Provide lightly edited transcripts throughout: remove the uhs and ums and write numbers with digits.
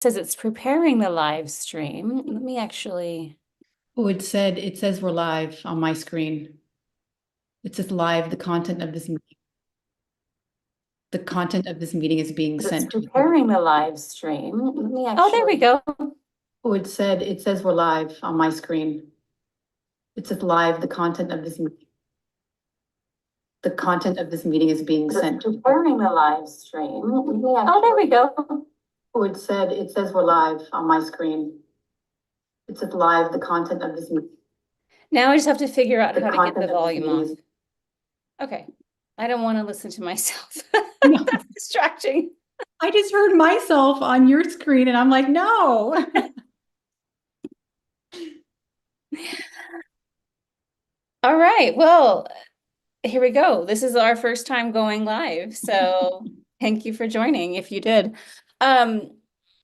Says it's preparing the live stream. Let me actually. Oh, it says we're live on my screen. It says live, the content of this meeting is being It's sent to you. preparing the live stream. Let me actually. Oh, there we go. Oh, it says we're live on my screen. It says live, the content of this meeting is being sent to you. Preparing the live stream. Oh, there we go. Oh, it says we're live on my screen. It says live, the content of this meeting. Now I just have to figure out The how to get the content of this volume meeting on. is- Okay. I don't want to listen to myself. No, That's distracting. I just heard myself on your screen and I'm like, no. All right. Well, here we go. This is our first time going live. So thank you for joining if you did. Um,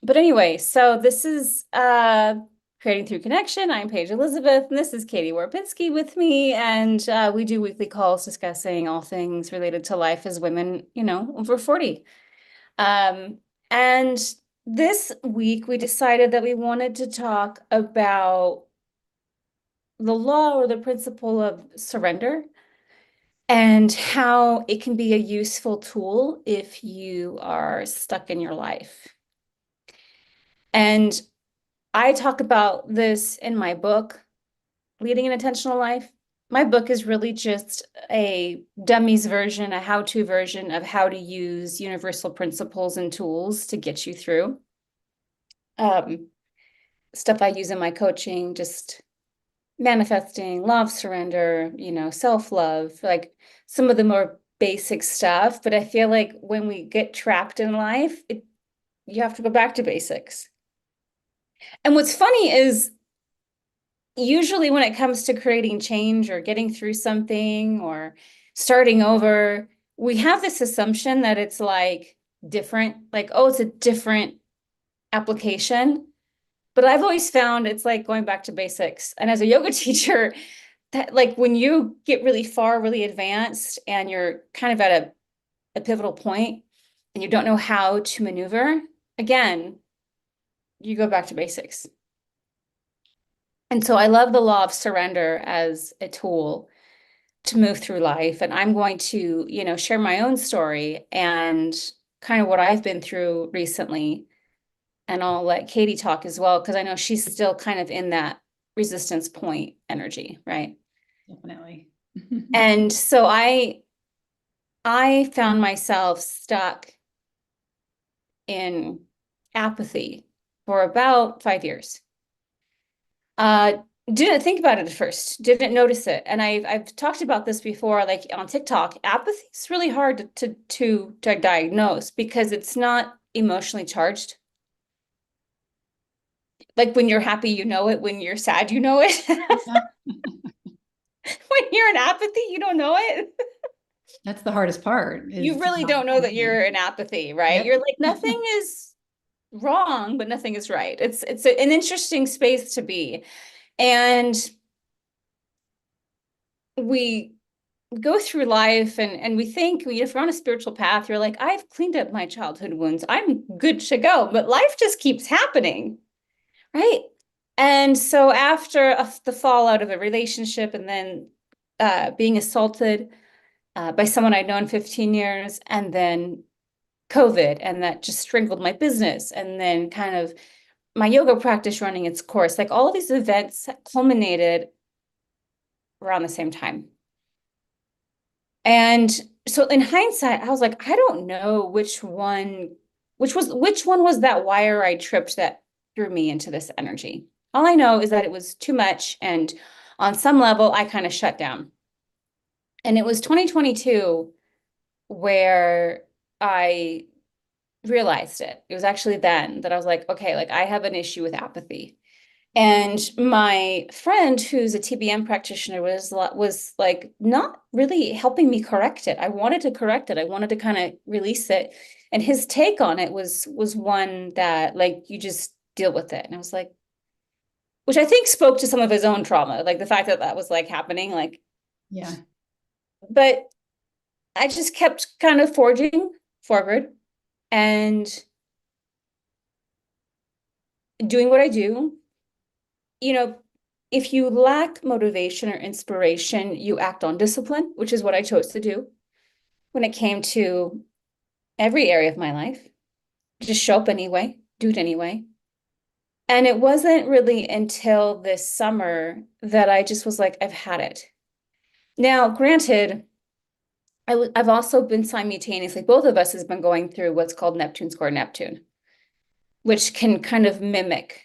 but anyway, so this is Creating Through Connection. I'm Paige Elizabeth, and this is Katie Warpinski with me. And we do weekly calls discussing all things related to life as women, over 40. And this week we decided that we wanted to talk about the law or the principle of surrender and how it can be a useful tool if you are stuck in your life. And I talk about this in my book, Leading an Intentional Life. My book is really just a dummies version, a how-to version of how to use universal principles and tools to get you through. Stuff I use in my coaching, just manifesting, love, surrender, self-love, like some of the more basic stuff. But I feel like when we get trapped in life, you have to go back to basics. And what's funny is usually when it comes to creating change or getting through something or starting over, we have this assumption that it's like different, like, oh, it's a different application. But I've always found it's like going back to basics. And as a yoga teacher, that like when you get really far, really advanced, and you're kind of at a pivotal point and you don't know how to maneuver, again, you go back to basics. And so I love the law of surrender as a tool to move through life. And I'm going to, share my own story and kind of what I've been through recently. And I'll let Katie talk as well, because I know she's still kind of in that resistance point energy, right? Definitely. And so I found myself stuck in apathy for about 5 years. Uh, didn't think about it at first, didn't notice it. And I've talked about this before, like on TikTok. Apathy is really hard to diagnose because it's not emotionally charged. Like when you're happy, you know it. When you're sad, you know it. Yeah, When you're in apathy, you don't know it. that's the hardest part You is to really not don't know that you're in apathy, right? Yep. You're like, nothing is wrong, but nothing is right. It's an interesting space to be. And we go through life and we think, if you're on a spiritual path, you're like, I've cleaned up my childhood wounds. I'm good to go. But life just keeps happening, right? And so after the fallout of a relationship and then being assaulted by someone I'd known 15 years, and then COVID, and that just strangled my business, and then kind of my yoga practice running its course, like all of these events culminated around the same time. And so in hindsight, I was like, I don't know which one was that wire I tripped that threw me into this energy. All I know is that it was too much. And on some level, I kind of shut down. And it was 2022 where I realized it. It was actually then that I was like, okay, like I have an issue with apathy. And my friend, who's a TBM practitioner, was like not really helping me correct it. I wanted to correct it. I wanted to kind of release it. And his take on it was one that like you just deal with it. And I was like, which I think spoke to some of his own trauma, like the fact that that was like happening, like, Yeah. but I just kept kind of forging forward. And doing what I do, you know, if you lack motivation or inspiration, you act on discipline, which is what I chose to do when it came to every area of my life. Just show up anyway, do it anyway. And it wasn't really until this summer that I just was like, I've had it. Now, granted, I've also been simultaneously, both of us has been going through what's called Neptune square Neptune, which can kind of mimic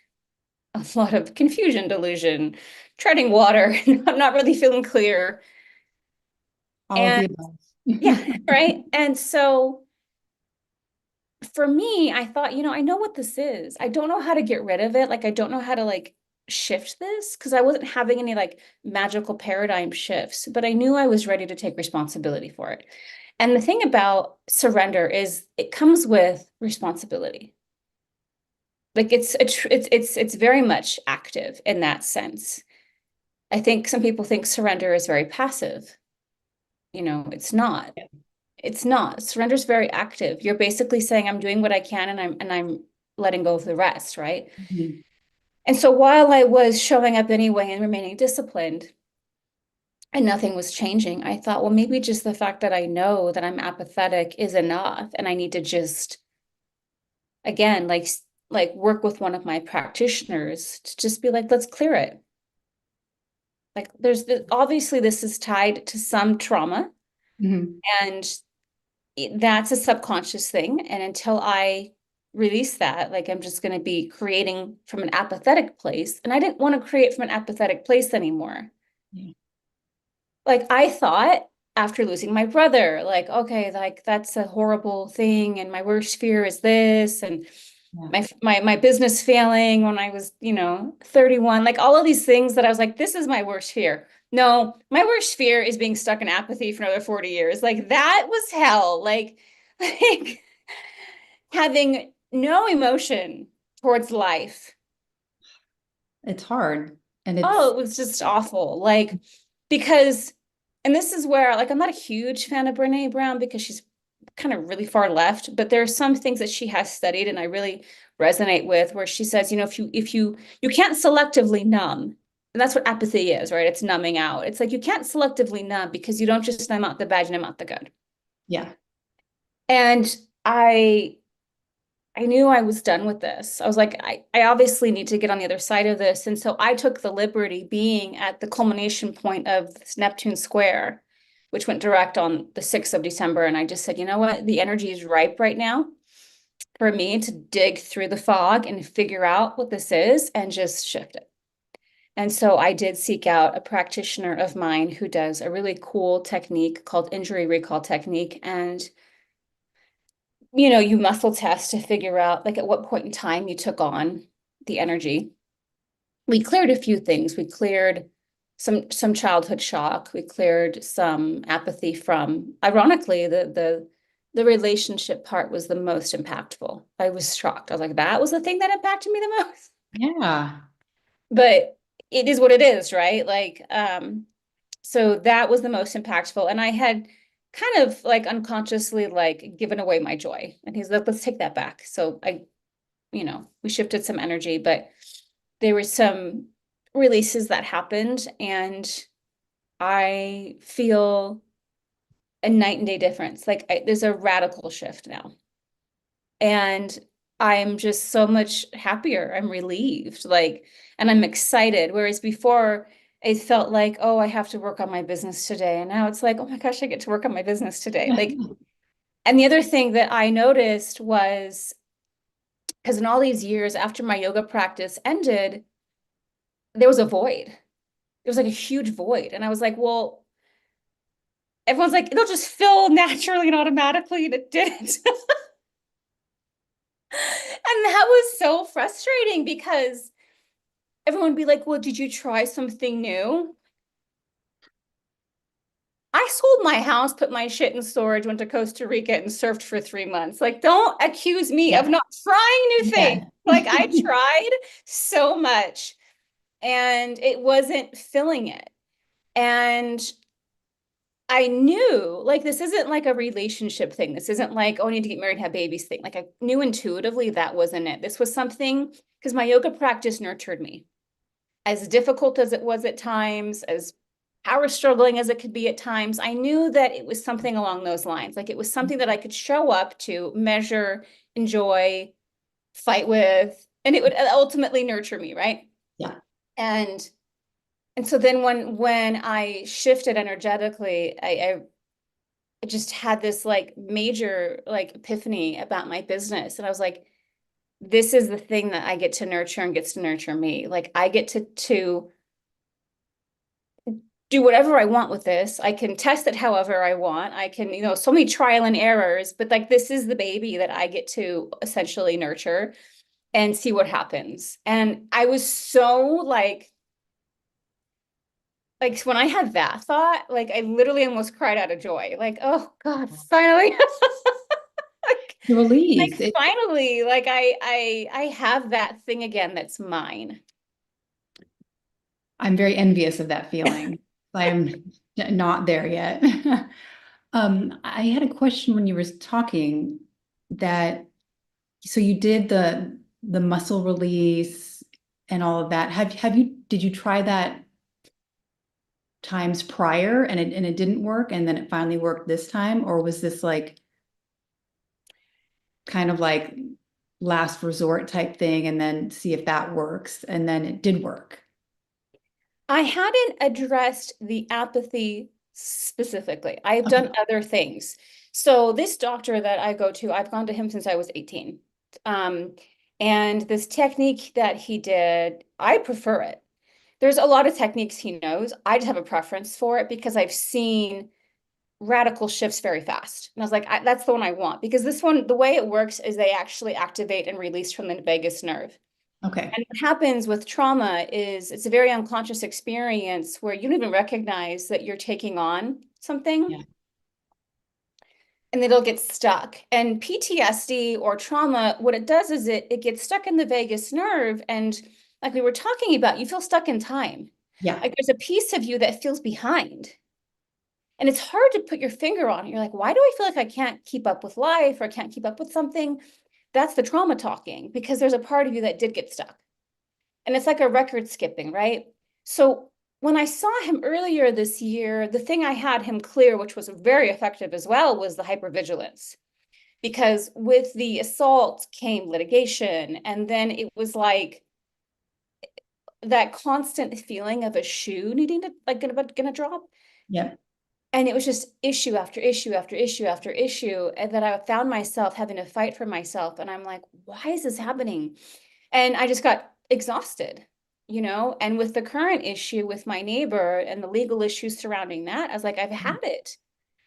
a lot of confusion, delusion, treading water. I'm not really feeling clear. All of And the above. yeah, right. And so for me, I thought, I know what this is. I don't know how to get rid of it. Like, I don't know how to like shift this because I wasn't having any like magical paradigm shifts, but I knew I was ready to take responsibility for it. And the thing about surrender is it comes with responsibility. Like it's very much active in that sense. I think some people think surrender is very passive. It's not. It's not. Surrender is very active. You're basically saying, I'm doing what I can and I'm letting go of the rest, right? Mhm. And so while I was showing up anyway and remaining disciplined and nothing was changing, I thought, well, maybe just the fact that I know that I'm apathetic is enough. And I need to just, again, like work with one of my practitioners to just be like, let's clear it. Like obviously this is tied to some trauma Mhm. and that's a subconscious thing. And until I release that, like I'm just going to be creating from an apathetic place. And I didn't want to create from an apathetic place anymore. Yeah. Like I thought after losing my brother, like, okay, like that's a horrible thing. And my worst fear is this. And Yeah. my business failing when I was, 31, like all of these things that I was like, this is my worst fear. No, my worst fear is being stuck in apathy for another 40 years. Like that was hell. Like having no emotion towards life. It's hard. And Oh, it's, it was just awful. Like, because, and this is where, like, I'm not a huge fan of Brene Brown because she's kind of really far left, but there are some things that she has studied and I really resonate with where she says, if you can't selectively numb, and that's what apathy is, right? It's numbing out. It's like you can't selectively numb because you don't just numb out the bad, you numb out the good. yeah. And I knew I was done with this. I was like, I obviously need to get on the other side of this. And so I took the liberty being at the culmination point of this Neptune square, which went direct on the 6th of December. And I just said, you know what? The energy is ripe right now for me to dig through the fog and figure out what this is and just shift it. And so I did seek out a practitioner of mine who does a really cool technique called injury recall technique. And you muscle test to figure out like at what point in time you took on the energy. We cleared a few things. We cleared some childhood shock. We cleared some apathy from, ironically, the relationship part was the most impactful. I was shocked. I was like, that was the thing that impacted me the most. Yeah. But it is what it is, right? Like, so that was the most impactful. And I had kind of like unconsciously like given away my joy. And he's like, let's take that back. So we shifted some energy, but there were some releases that happened and I feel a night and day difference. Like there's a radical shift now. And I'm just so much happier. I'm relieved, like, and I'm excited. Whereas before, it felt like, oh, I have to work on my business today. And now it's like, oh my gosh, I get to work on my business today. Like, and the other thing that I noticed was because in all these years after my yoga practice ended, there was a void. There was like a huge void. And I was like, well, everyone's like, it'll just fill naturally and automatically. And it didn't. And that was so frustrating because everyone would be like, well, did you try something new? I sold my house, put my shit in storage, went to Costa Rica and surfed for 3 months. Like, don't accuse me of Yeah. not trying new things. Yeah. Like, I tried so much and it wasn't filling it. And I knew, like, this isn't like a relationship thing. This isn't like, oh, I need to get married and have babies thing. Like, I knew intuitively that wasn't it. This was something because my yoga practice nurtured me. As difficult as it was at times, as power struggling as it could be at times, I knew that it was something along those lines. Like it was something that I could show up to, measure, enjoy, fight with, and it would ultimately nurture me, right? Yeah. And so then when I shifted energetically, I just had this like major like epiphany about my business. And I was like, this is the thing that I get to nurture and gets to nurture me. Like I get to do whatever I want with this. I can test it however I want. I can, so many trial and errors, but like this is the baby that I get to essentially nurture and see what happens. And I was so like when I had that thought, like I literally almost cried out of joy. Like, oh God, finally. The release. Like finally, like I have that thing again that's mine. I'm very envious of that feeling. I'm not there yet. I had a question when you were talking that, so you did the muscle release and all of that. Did you try that times prior and it didn't work and then it finally worked this time? Or was this like kind of like last resort type thing and then see if that works and then it did work? I hadn't addressed the apathy specifically. I've done other things. So this doctor that I go to, I've gone to him since I was 18. And this technique that he did, I prefer it. There's a lot of techniques he knows. I just have a preference for it because I've seen radical shifts very fast. And I was like, that's the one I want because this one, the way it works is they actually activate and release from the vagus nerve. Okay. And what happens with trauma is it's a very unconscious experience where you don't even recognize that you're taking on something. Yeah. And it'll get stuck. And PTSD or trauma, what it does is it gets stuck in the vagus nerve. And like we were talking about, you feel stuck in time. Yeah. Like there's a piece of you that feels behind. And it's hard to put your finger on it. You're like, why do I feel like I can't keep up with life or I can't keep up with something? That's the trauma talking because there's a part of you that did get stuck. And it's like a record skipping, right? So when I saw him earlier this year, the thing I had him clear, which was very effective as well, was the hypervigilance. Because with the assault came litigation. And then it was like that constant feeling of a shoe needing to like gonna drop. Yeah. And it was just issue after issue after issue after issue. And that I found myself having to fight for myself. And I'm like, why is this happening? And I just got exhausted, and with the current issue with my neighbor and the legal issues surrounding that, I was like, I've had it.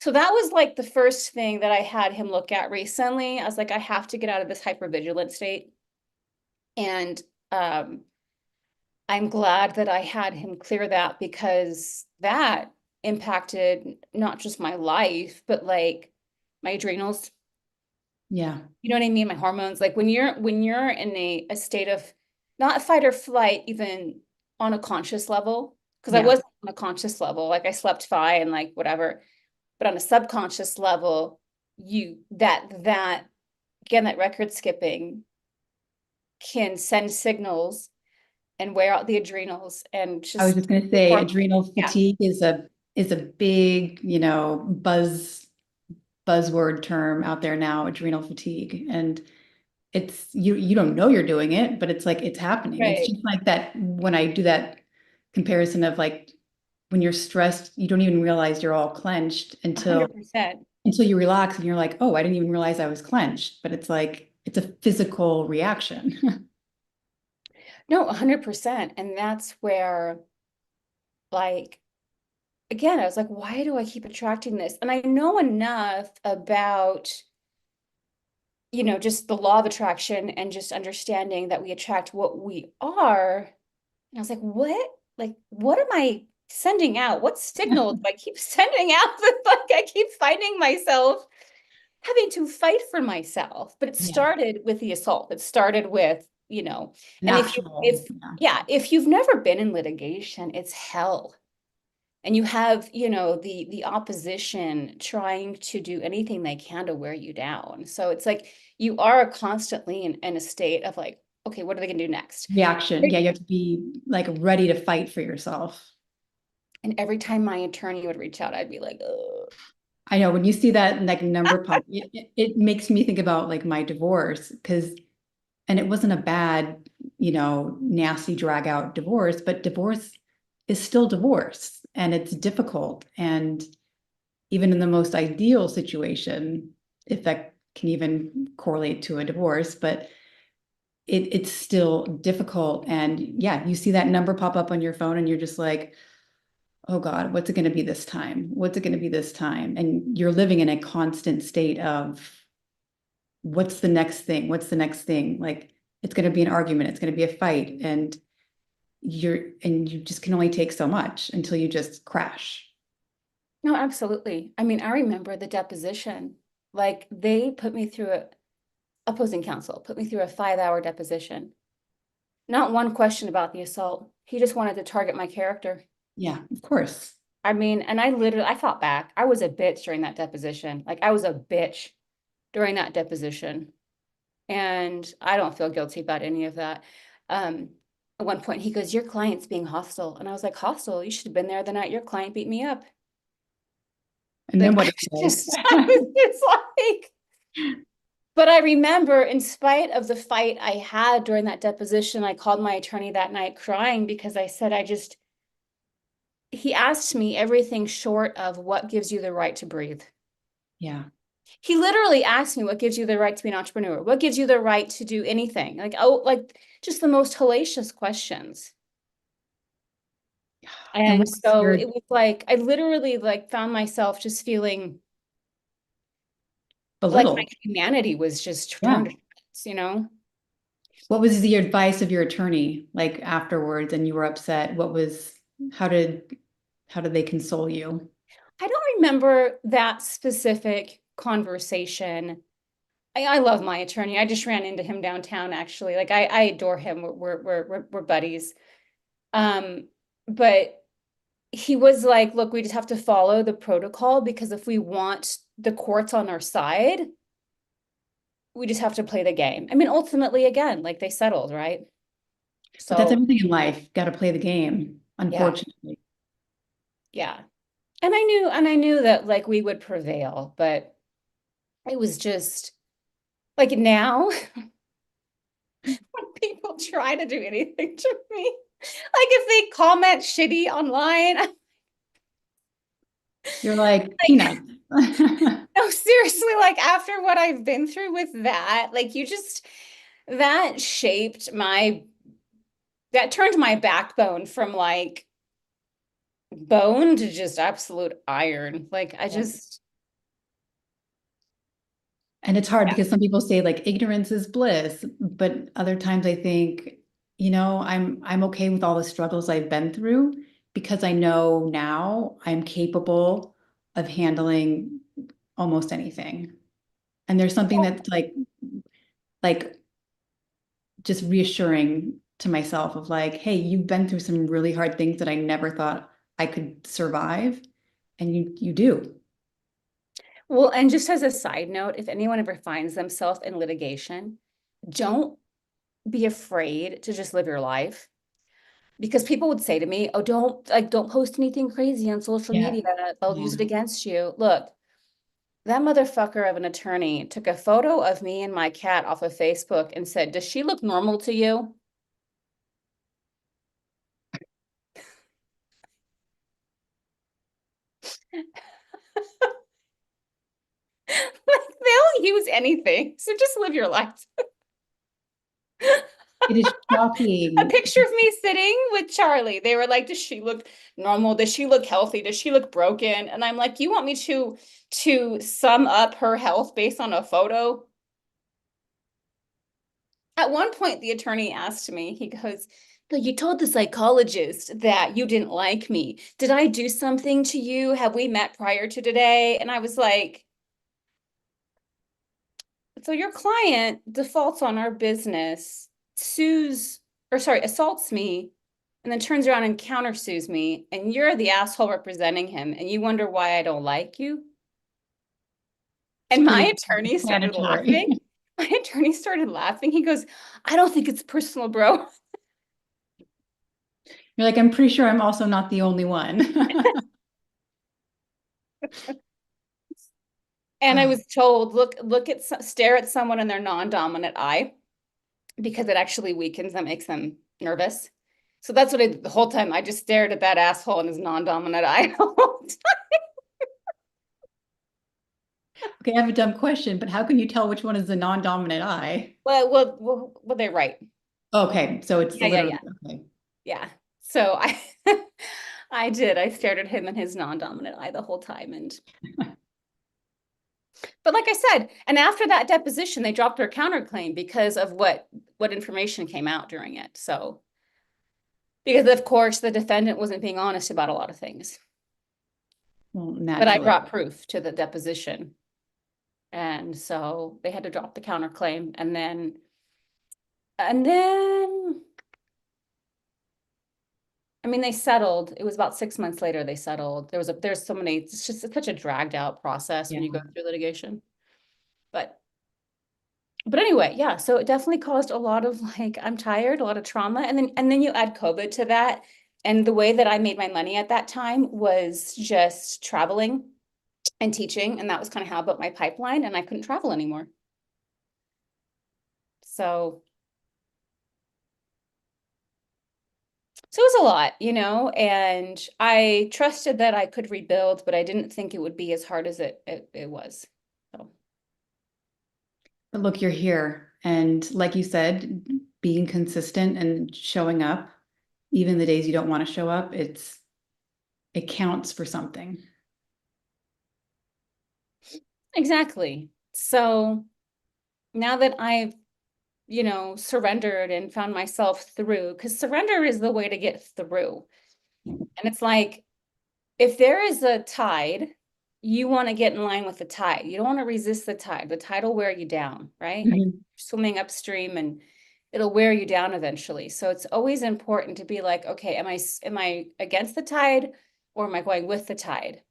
So that was like the first thing that I had him look at recently. I was like, I have to get out of this hypervigilant state. And I'm glad that I had him clear that because that impacted not just my life, but like my adrenals. Yeah. You know what I mean? My hormones, like when you're in a state of not fight or flight, even on a conscious level, because I Yeah. wasn't on a conscious level, like I slept fine, like whatever, but on a subconscious level, that again, that record skipping can send signals and wear out the adrenals and I was just just going to say hormones. adrenal Yeah. fatigue is a big, buzzword term out there now, adrenal fatigue. And it's you don't know you're doing it, but it's like it's happening. It's Right. just like that when I do that comparison of like when you're stressed, you don't even realize you're all clenched until 100%. you relax and you're like, oh, I didn't even realize I was clenched. But it's like it's a physical reaction. No, 100%. And that's where, like, again, I was like, why do I keep attracting this? And I know enough about, just the law of attraction and just understanding that we attract what we are. And I was like, what? Like, what am I sending out? What signal do I keep sending out? Like, I keep finding myself having to fight for myself. But it Yeah. started with the assault. It started with, and Natural. if you've never been in litigation, it's hell. And you have, the opposition trying to do anything they can to wear you down. So it's like you are constantly in a state of like okay, what are they gonna do next? Reaction. Yeah, you have to be like ready to fight for yourself. And every time my attorney would reach out, I'd be like, ugh. I know when you see that like number pop, it makes me think about like my divorce because, and it wasn't a bad, nasty drag out divorce, but divorce is still divorce and it's difficult. And even in the most ideal situation, if that can even correlate to a divorce, but it's still difficult. And yeah, you see that number pop up on your phone and you're just like, oh God, what's it going to be this time? What's it going to be this time? And you're living in a constant state of what's the next thing? What's the next thing? Like it's going to be an argument, it's going to be a fight, and you just can only take so much until you just crash. No, absolutely. I mean, I remember the deposition. Like they put me through opposing counsel, put me through a 5-hour deposition. Not one question about the assault. He just wanted to target my character. Yeah, of course. I mean, and I fought back. I was a bitch during that deposition. Like I was a bitch during that deposition. And I don't feel guilty about any of that. At one point he goes, your client's being hostile. And I was like, hostile? You should have been there the night your client beat me up. And then Like, what did you I say? was just like, but I remember in spite of the fight I had during that deposition, I called my attorney that night crying because I said, he asked me everything short of what gives you the right to breathe. Yeah. He literally asked me what gives you the right to be an entrepreneur? What gives you the right to do anything? Like, oh, like just the most hellacious questions. And And what's so your it was like, I literally like found myself just feeling like my belittled? humanity was just torn Yeah. to shreds, you know? What was the advice of your attorney like afterwards and you were upset? How did how did they console you? I don't remember that specific conversation. I love my attorney. I just ran into him downtown actually. Like I adore him. We're buddies. Um, but he was like, look, we just have to follow the protocol because if we want the courts on our side, we just have to play the game. I mean, ultimately, again, like they settled, right? But that's So everything in life. Got to play the game, yeah, unfortunately. yeah. And I knew that like we would prevail, but it was just like now when people try to do anything to me, like if they comment shitty online, I'm You're like like, peanut. no, seriously, like after what I've been through with that, like you just that shaped my that turned my backbone from like bone to just absolute iron. Like I Yeah. just And it's hard because some people say like ignorance is bliss, but other times I think, I'm okay with all the struggles I've been through because I know now I'm capable of handling almost anything. And there's something that's like just reassuring to myself of like, hey, you've been through some really hard things that I never thought I could survive, and you do. well, and just as a side note, if anyone ever finds themselves in litigation, don't be afraid to just live your life. Because people would say to me, oh, don't post anything crazy on social Yeah. media. They'll Yeah. use it against you. Look, that motherfucker of an attorney took a photo of me and my cat off of Facebook and said, does she look normal to you? Like they'll use anything. So just live your life. It is A shocking. picture of me sitting with Charlie. They were like, does she look normal? Does she look healthy? Does she look broken? And I'm like, you want me to sum up her health based on a photo? At one point, the attorney asked me, he goes, "No, you told the psychologist that you didn't like me. Did I do something to you? Have we met prior to today?" And I was like, so your client defaults on our business, sues, or sorry, assaults me, and then turns around and countersues me, and you're the asshole representing him, and you wonder why I don't like you? It's And my pretty attorney started explanatory. laughing. My attorney started laughing. He goes, I don't think it's personal, bro. You're like, I'm pretty sure I'm also not the only one. And I was told, stare at someone in their non-dominant eye because it actually weakens them, makes them nervous. So that's what I did the whole time. I just stared at that asshole in his non-dominant eye the whole time. Okay, I have a dumb question, but how can you tell which one is the non-dominant eye? Well, they're right. Okay, so it's Yeah. literally okay. Yeah. So I I did. I stared at him in his non-dominant eye the whole time. But like I said, and after that deposition, they dropped their counterclaim because of what information came out during it. So because of course the defendant wasn't being honest about a lot of things. Well, But I naturally. brought proof to the deposition. And so they had to drop the counterclaim. And then I mean, they settled. It was about 6 months later they settled. There's so many, it's just such a dragged out process when you go Yeah. through litigation. But anyway, yeah, so it definitely caused a lot of like, I'm tired, a lot of trauma. And then you add COVID to that. And the way that I made my money at that time was just traveling and teaching. And that was kind of how I built my pipeline, and I couldn't travel anymore. So it was a lot, and I trusted that I could rebuild, but I didn't think it would be as hard as it was. So But look, you're here. And like you said, being consistent and showing up, even the days you don't want to show up, it counts for something. exactly. So now that I've, surrendered and found myself through, because surrender is the way to get through. And it's like, if there is a tide, you want to get in line with the tide. You don't want to resist the tide. The tide will wear you down, right? Like Mhm. swimming upstream, and it'll wear you down eventually. So it's always important to be like, okay, am I against the tide, or am I going with the tide?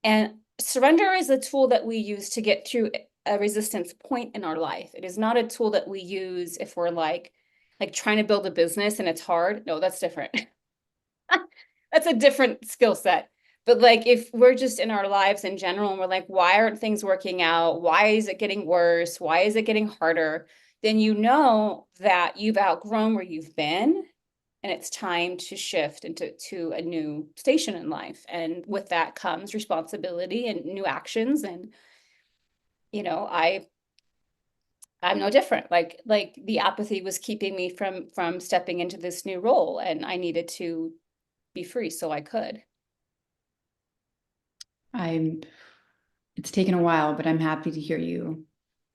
And surrender is a tool that we use to get through a resistance point in our life. It is not a tool that we use if we're like trying to build a business and it's hard. No, that's different. That's a different skill set. But like if we're just in our lives in general and we're like, why aren't things working out? Why is it getting worse? Why is it getting harder? Then you know that you've outgrown where you've been, and it's time to shift into a new station in life. And with that comes responsibility and new actions. And you know, I'm no different. Like the apathy was keeping me from stepping into this new role, and I needed to be free so I could. I'm, it's taken a while, but I'm happy to hear you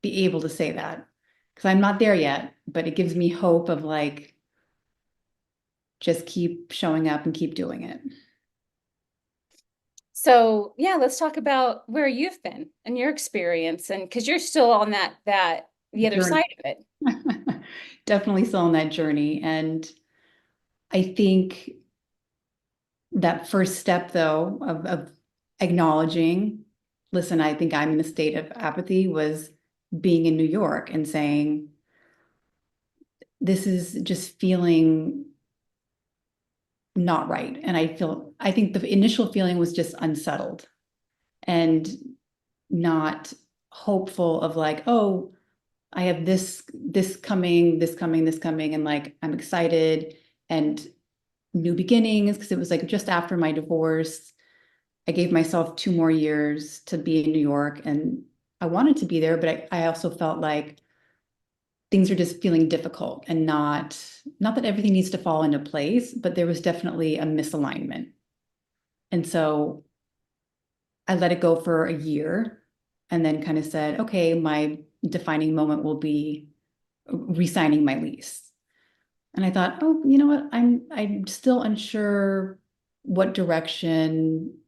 be able to say that because I'm not there yet, but it gives me hope of like, just keep showing up and keep doing it. So yeah, let's talk about where you've been and your experience, and because you're still on the other Journey. side of it. Definitely still on that journey. And I think that first step, though, of acknowledging, listen, I think I'm in a state of apathy, was being in New York and saying, this is just feeling not right. And I think the initial feeling was just unsettled and not hopeful of like, oh, I have this coming, this coming, this coming, and like I'm excited and new beginnings because it was like just after my divorce. I gave myself 2 more years to be in New York, and I wanted to be there, but I also felt like things are just feeling difficult and not that everything needs to fall into place, but there was definitely a misalignment. And so I let it go for a year and then kind of said, okay, my defining moment will be re-signing my lease. And I thought, oh, you know what? I'm still unsure what direction,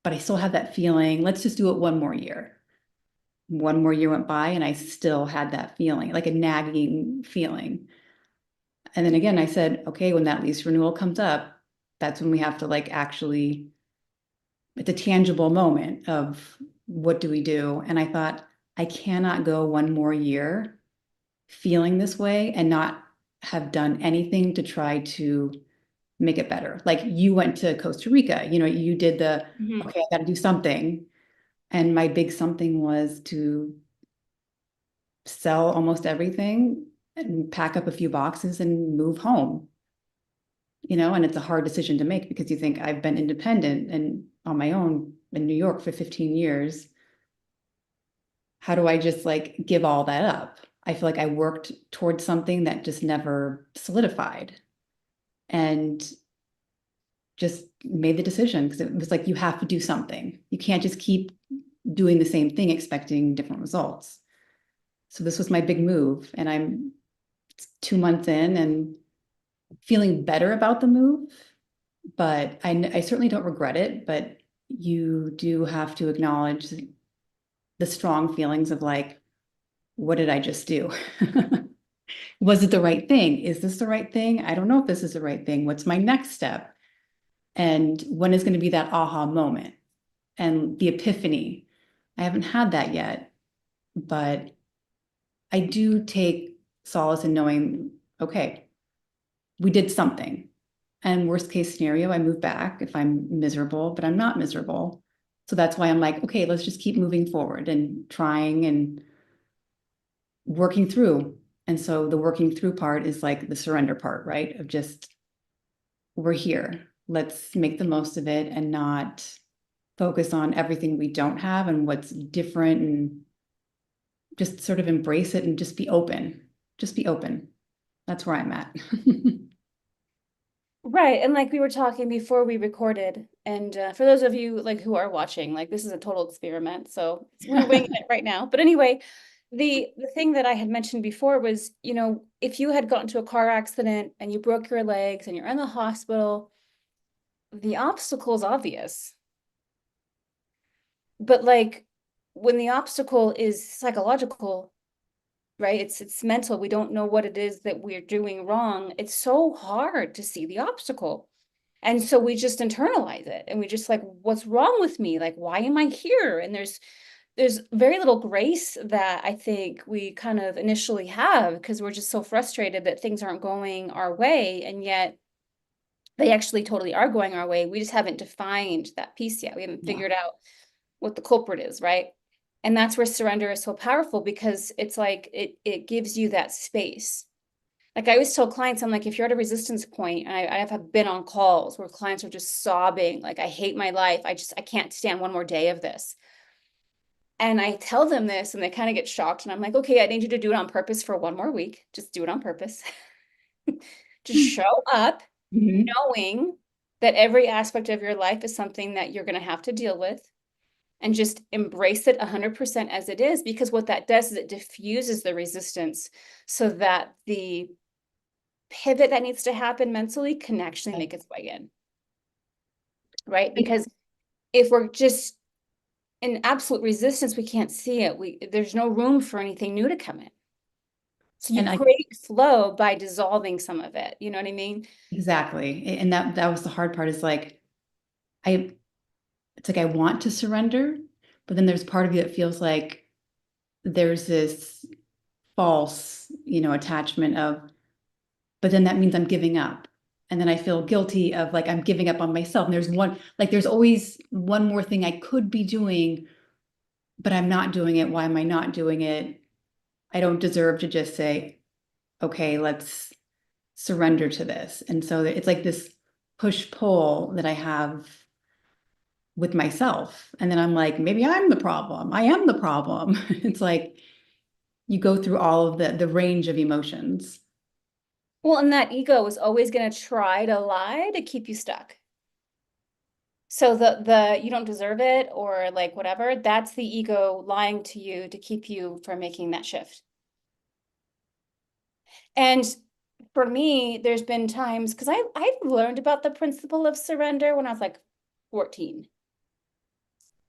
but I still have that feeling. Let's just do it 1 more year. 1 more year went by and I still had that feeling, like a nagging feeling. And then again, I said, okay, when that lease renewal comes up, that's when we have to like actually, it's a tangible moment of what do we do? And I thought, I cannot go 1 more year feeling this way and not have done anything to try to make it better. Like you went to Costa Rica, you did Mhm. okay, I got to do something. And my big something was to sell almost everything and pack up a few boxes and move home. And it's a hard decision to make because you think I've been independent and on my own in New York for 15 years. How do I just like give all that up? I feel like I worked towards something that just never solidified and just made the decision because it was like you have to do something. You can't just keep doing the same thing expecting different results. So this was my big move, and I'm 2 months in and feeling better about the move, but I certainly don't regret it. But you do have to acknowledge the strong feelings of like, what did I just do? Was it the right thing? Is this the right thing? I don't know if this is the right thing. What's my next step? And when is going to be that aha moment and the epiphany? I haven't had that yet, but I do take solace in knowing, okay, we did something. And worst case scenario, I move back if I'm miserable, but I'm not miserable. So that's why I'm like, okay, let's just keep moving forward and trying and working through. And so the working through part is like the surrender part, right? Of just, we're here. Let's make the most of it and not focus on everything we don't have and what's different and just sort of embrace it and just be open. Just be open. That's where I'm at. Right, and like we were talking before we recorded, and for those of you like who are watching, like this is a total experiment, so we're winging it right now. But anyway, the thing that I had mentioned before was, if you had gotten to a car accident and you broke your legs and you're in the hospital, the obstacle is obvious. But like when the obstacle is psychological, right? It's mental. We don't know what it is that we're doing wrong. It's so hard to see the obstacle. And so we just internalize it and we just like, what's wrong with me? Like, why am I here? And there's very little grace that I think we kind of initially have because we're just so frustrated that things aren't going our way. And yet they actually totally are going our way. We just haven't defined that piece yet. We haven't Yeah. figured out what the culprit is, right? And that's where surrender is so powerful because it's like it gives you that space. Like I always tell clients, I'm like, if you're at a resistance point, and I have been on calls where clients are just sobbing, like, I hate my life. I can't stand one more day of this. And I tell them this and they kind of get shocked. And I'm like, okay, I need you to do it on purpose for one more week. Just do it on purpose. Just show up Mhm. knowing that every aspect of your life is something that you're going to have to deal with and just embrace it 100% as it is, because what that does is it diffuses the resistance so that the pivot that needs to happen mentally can actually make its way in, right? Because if we're just in absolute resistance, we can't see it. There's no room for anything new to come in. So you And I create flow by dissolving some of it. You know what I mean? exactly. And that was the hard part is like I it's like I want to surrender, but then there's part of you that feels like there's this false, attachment of, but then that means I'm giving up. And then I feel guilty of like I'm giving up on myself. And there's always one more thing I could be doing, but I'm not doing it. Why am I not doing it? I don't deserve to just say, okay, let's surrender to this. And so it's like this push pull that I have with myself. And then I'm like, maybe I'm the problem. I am the problem. It's like you go through all of the range of emotions. Well, and that ego is always going to try to lie to keep you stuck. So the you don't deserve it or like whatever, that's the ego lying to you to keep you from making that shift. And for me, there's been times because I've learned about the principle of surrender when I was like 14.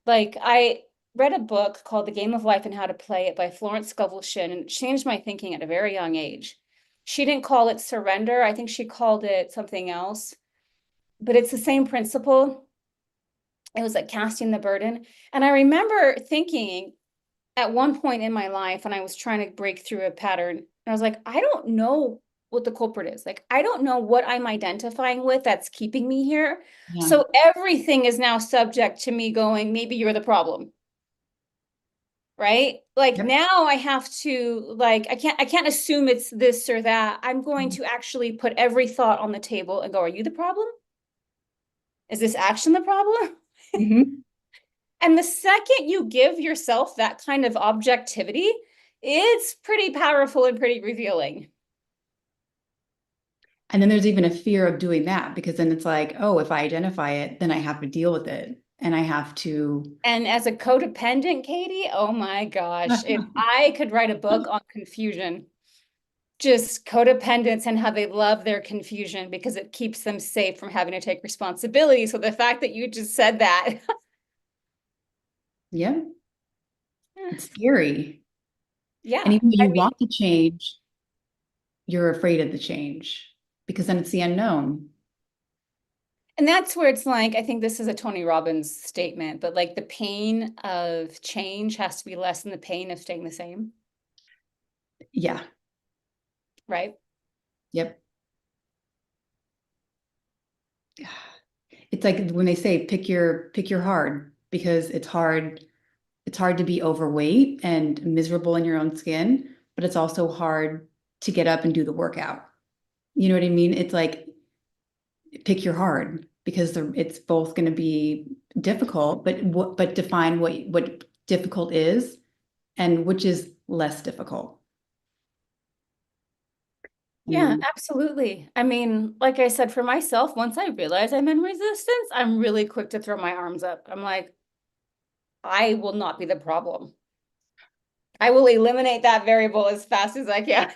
Like I read a book called The Game of Life and How to Play It by Florence Scovel Shinn, and it changed my thinking at a very young age. She didn't call it surrender. I think she called it something else, but it's the same principle. It was like casting the burden. And I remember thinking at one point in my life when I was trying to break through a pattern And I was like, I don't know what the culprit is. Like, I don't know what I'm identifying with that's keeping me here. Yeah. So everything is now subject to me going, maybe you're the problem. Right? Like Yep. now I have to like I can't assume it's this or that. I'm going to actually put every thought on the table and go, are you the problem? Is this action the problem? Mhm. And the second you give yourself that kind of objectivity, it's pretty powerful and pretty revealing. And then there's even a fear of doing that because then it's like, oh, if I identify it, then I have to deal with it. And I have to. And as a codependent, Katie, oh my gosh, if I could write a book on confusion, just codependents and how they love their confusion because it keeps them safe from having to take responsibility. So the fact that you just said that, Yeah, it's scary. And yeah, even though I you mean, want to change, you're afraid of the change because then it's the unknown. and that's where it's like, I think this is a Tony Robbins statement, but like the pain of change has to be less than the pain of staying the same, Yeah. right? Yep. It's like when they say pick your hard because it's hard to be overweight and miserable in your own skin, but it's also hard to get up and do the workout. You know what I mean? It's like pick your hard because it's both going to be difficult, but define what difficult is and which is less difficult. Yeah, And absolutely. I mean, like I said, for myself, once I realize I'm in resistance, I'm really quick to throw my arms up. I'm like, I will not be the problem. I will eliminate that variable as fast as I can.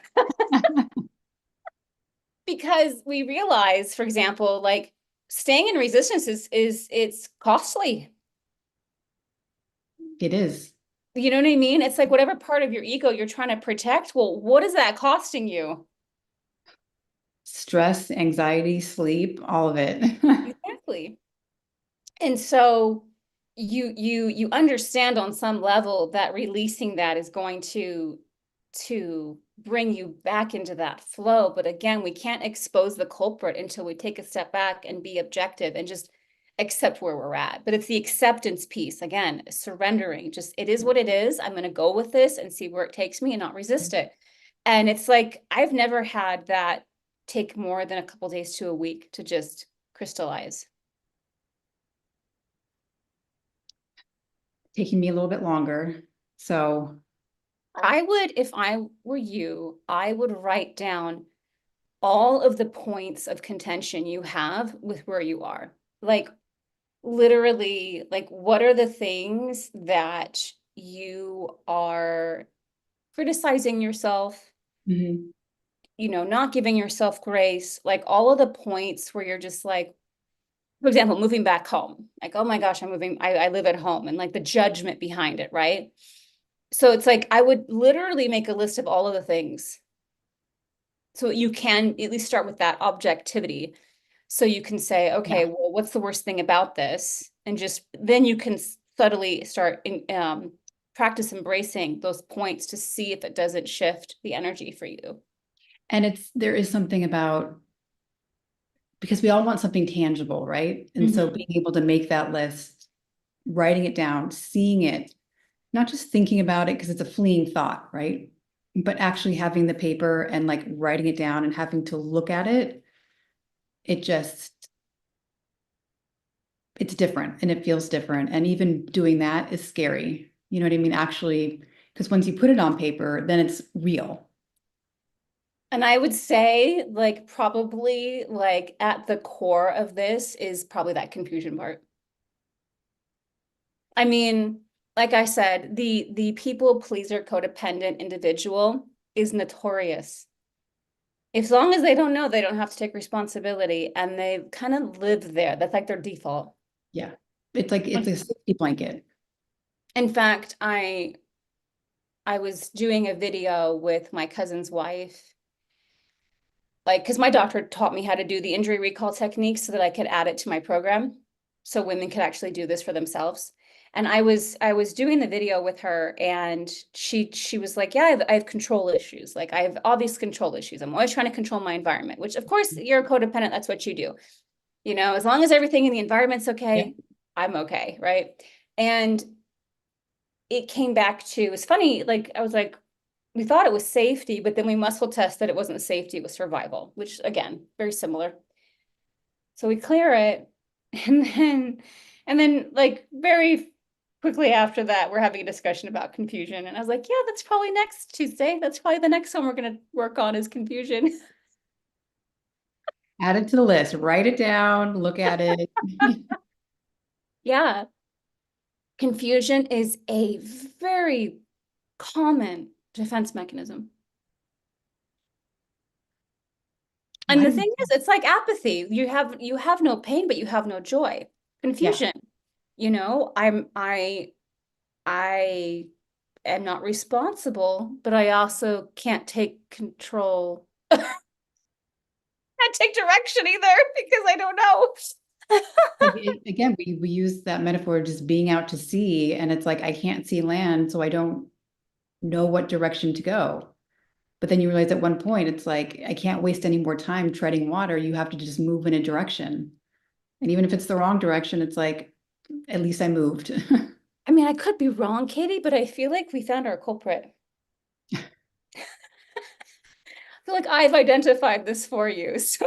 Because we realize, for example, like staying in resistance is it's costly. it is You know what I mean? It's like whatever part of your ego you're trying to protect, well, what is that costing you? stress, anxiety, sleep, all of it. Exactly. And so you understand on some level that releasing that is going to bring you back into that flow. But again, we can't expose the culprit until we take a step back and be objective and just accept where we're at. But it's the acceptance piece, again, surrendering, just it is what it is. I'm going to go with this and see where it takes me and not resist it. And it's like I've never had that take more than a couple days to a week to just crystallize. Taking me a little bit longer. So, I would, if I were you, I would write down all of the points of contention you have with where you are. Like literally, like what are the things that you are criticizing yourself, mhm. not giving yourself grace, like all of the points where you're just like, for example, moving back home, like, oh my gosh, I live at home and like the judgment behind it, right? So it's like I would literally make a list of all of the things. So you can at least start with that objectivity. So you can say, okay, Yeah. well, what's the worst thing about this? And just then you can subtly start practice embracing those points to see if it doesn't shift the energy for you. And there is something about because we all want something tangible, right? And so Mhm. being able to make that list, writing it down, seeing it, not just thinking about it because it's a fleeing thought, right? But actually having the paper and like writing it down and having to look at it, it just, it's different and it feels different. And even doing that is scary. You know what I mean? Actually, because once you put it on paper, then it's real. And I would say, like, probably like at the core of this is probably that confusion part. I mean, like I said, the people pleaser codependent individual is notorious. As long as they don't know, they don't have to take responsibility and they kind of live there. That's like their default. Yeah. It's like it's a safety blanket. In fact, I was doing a video with my cousin's wife, like, because my doctor taught me how to do the injury recall technique so that I could add it to my program so women could actually do this for themselves. And I was doing the video with her, and she was like, yeah, I have control issues. Like I have all these control issues. I'm always trying to control my environment, which of course you're a codependent, that's what you do. As long as everything in the environment's Yeah. okay, I'm okay, right? And it came back to, it's funny, like I was like, we thought it was safety, but then we muscle tested it wasn't safety, it was survival, which again, very similar. So we clear it, and then like very quickly after that, we're having a discussion about confusion. And I was like, yeah, that's probably next Tuesday. That's probably the next one we're gonna work on is confusion. Add it to the list, write it down, look at it. Yeah. Confusion is a very common defense mechanism. And the Mine, thing is, it's like apathy. You have no pain, but you have no joy. yeah. Confusion. I am not responsible, but I also can't take control. Can't take direction either because I don't know. Again, we use that metaphor of just being out to sea, and it's like I can't see land, so I don't know what direction to go. But then you realize at one point, it's like I can't waste any more time treading water. You have to just move in a direction. And even if it's the wrong direction, it's like at least I moved. I mean, I could be wrong, Katie, but I feel like we found our culprit. I feel like I've identified this for you. So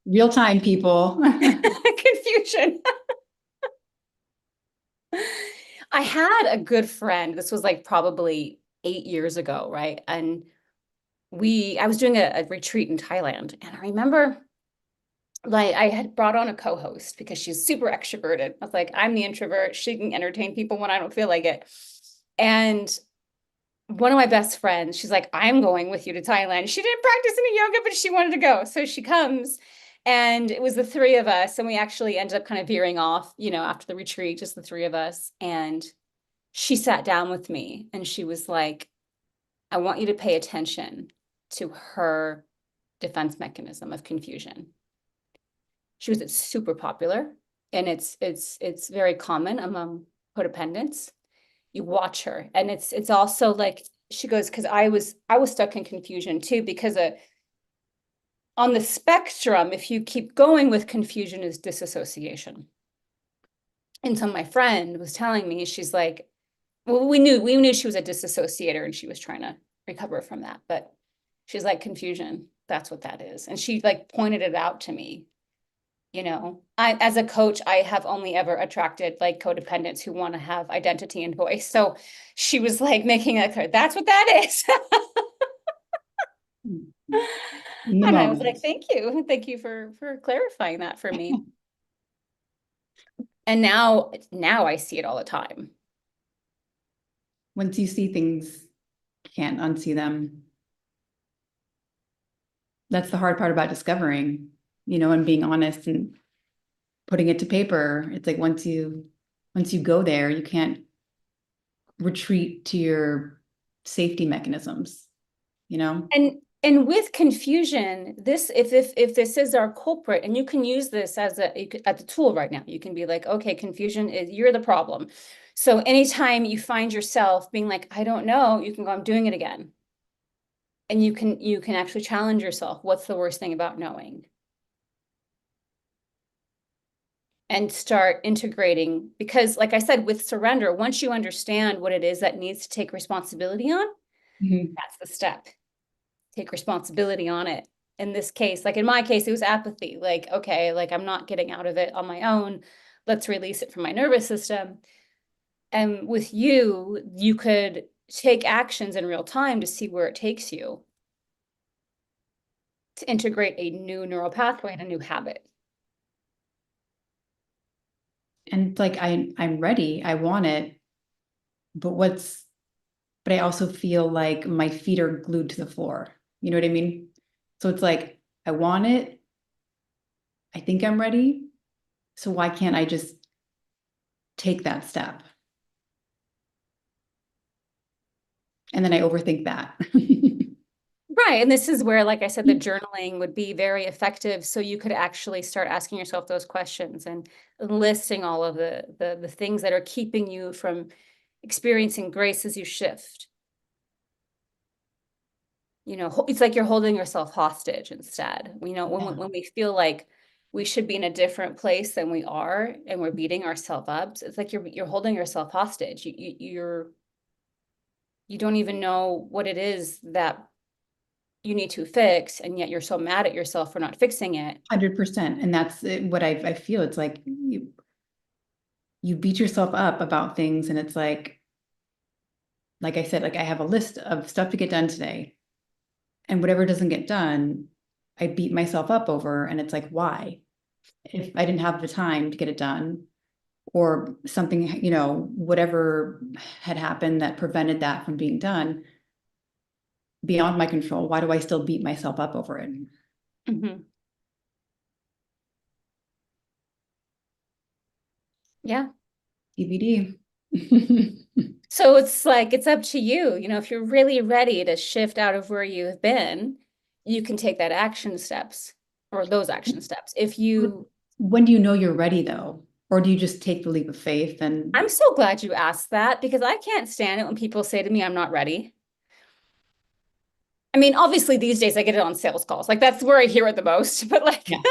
Real time, people. confusion. I had a good friend. This was like probably 8 years ago, right? And I was doing a retreat in Thailand, and I remember like I had brought on a co-host because she's super extroverted. I was like, I'm the introvert. She can entertain people when I don't feel like it. And one of my best friends, she's like, I'm going with you to Thailand. She didn't practice any yoga, but she wanted to go. So she comes, and it was the three of us. And we actually ended up kind of veering off, after the retreat, just the three of us. And she sat down with me and she was like, I want you to pay attention to her defense mechanism of confusion. She was super popular, and it's very common among codependents. You watch her, and it's also like she goes, because I was stuck in confusion too, because on the spectrum, if you keep going with confusion, is disassociation. And so my friend was telling me, she's like, well, we knew she was a disassociator and she was trying to recover from that, but she's like, confusion, that's what that is. And she like pointed it out to me. As a coach, I have only ever attracted like codependents who want to have identity and voice. So she was like making it clear, that's what that is. In the And I was like, moment. thank you. Thank you for clarifying that for me. And now I see it all the time. Once you see things, can't unsee them. That's the hard part about discovering, and being honest and putting it to paper. It's like once you go there, you can't retreat to your safety mechanisms, you know? And with confusion, this if this is our culprit, and you can use this as a tool right now, you can be like, okay, confusion is you're the problem. So anytime you find yourself being like, I don't know, you can go, I'm doing it again. And you can actually challenge yourself. What's the worst thing about knowing? And start integrating, because like I said, with surrender, once you understand what it is that needs to take responsibility on, Mhm. that's the step. Take responsibility on it. In this case, like in my case, it was apathy. Like, okay, like I'm not getting out of it on my own. Let's release it from my nervous system. And with you could take actions in real time to see where it takes you to integrate a new neural pathway and a new habit. And like I'm ready, I want it, but I also feel like my feet are glued to the floor. You know what I mean? So it's like I want it, I think I'm ready. So why can't I just take that step? And then I overthink that. Right. And this is where, like I said, the journaling would be very effective. So you could actually start asking yourself those questions and listing all of the things that are keeping you from experiencing grace as you shift. You know, it's like you're holding yourself hostage instead. You know, Yeah. when we feel like we should be in a different place than we are and we're beating ourselves up, it's like you're holding yourself hostage. You don't even know what it is that you need to fix, and yet you're so mad at yourself for not fixing it. 100%. And that's what I feel. It's like you beat yourself up about things, and it's like I said, like I have a list of stuff to get done today, and whatever doesn't get done, I beat myself up over, and it's like, why? If I didn't have the time to get it done, or something, whatever had happened that prevented that from being done beyond my control, why do I still beat myself up over it? Mm-hmm. Yeah. DVD. So it's like, it's up to you. You know, if you're really ready to shift out of where you've been, you can take that action steps or those action steps. If you, When do you know you're ready though? Or do you just take the leap of faith and I'm so glad you asked that because I can't stand it when people say to me, I'm not ready. I mean, obviously these days I get it on sales calls. Like that's where I hear it the most. But like yeah,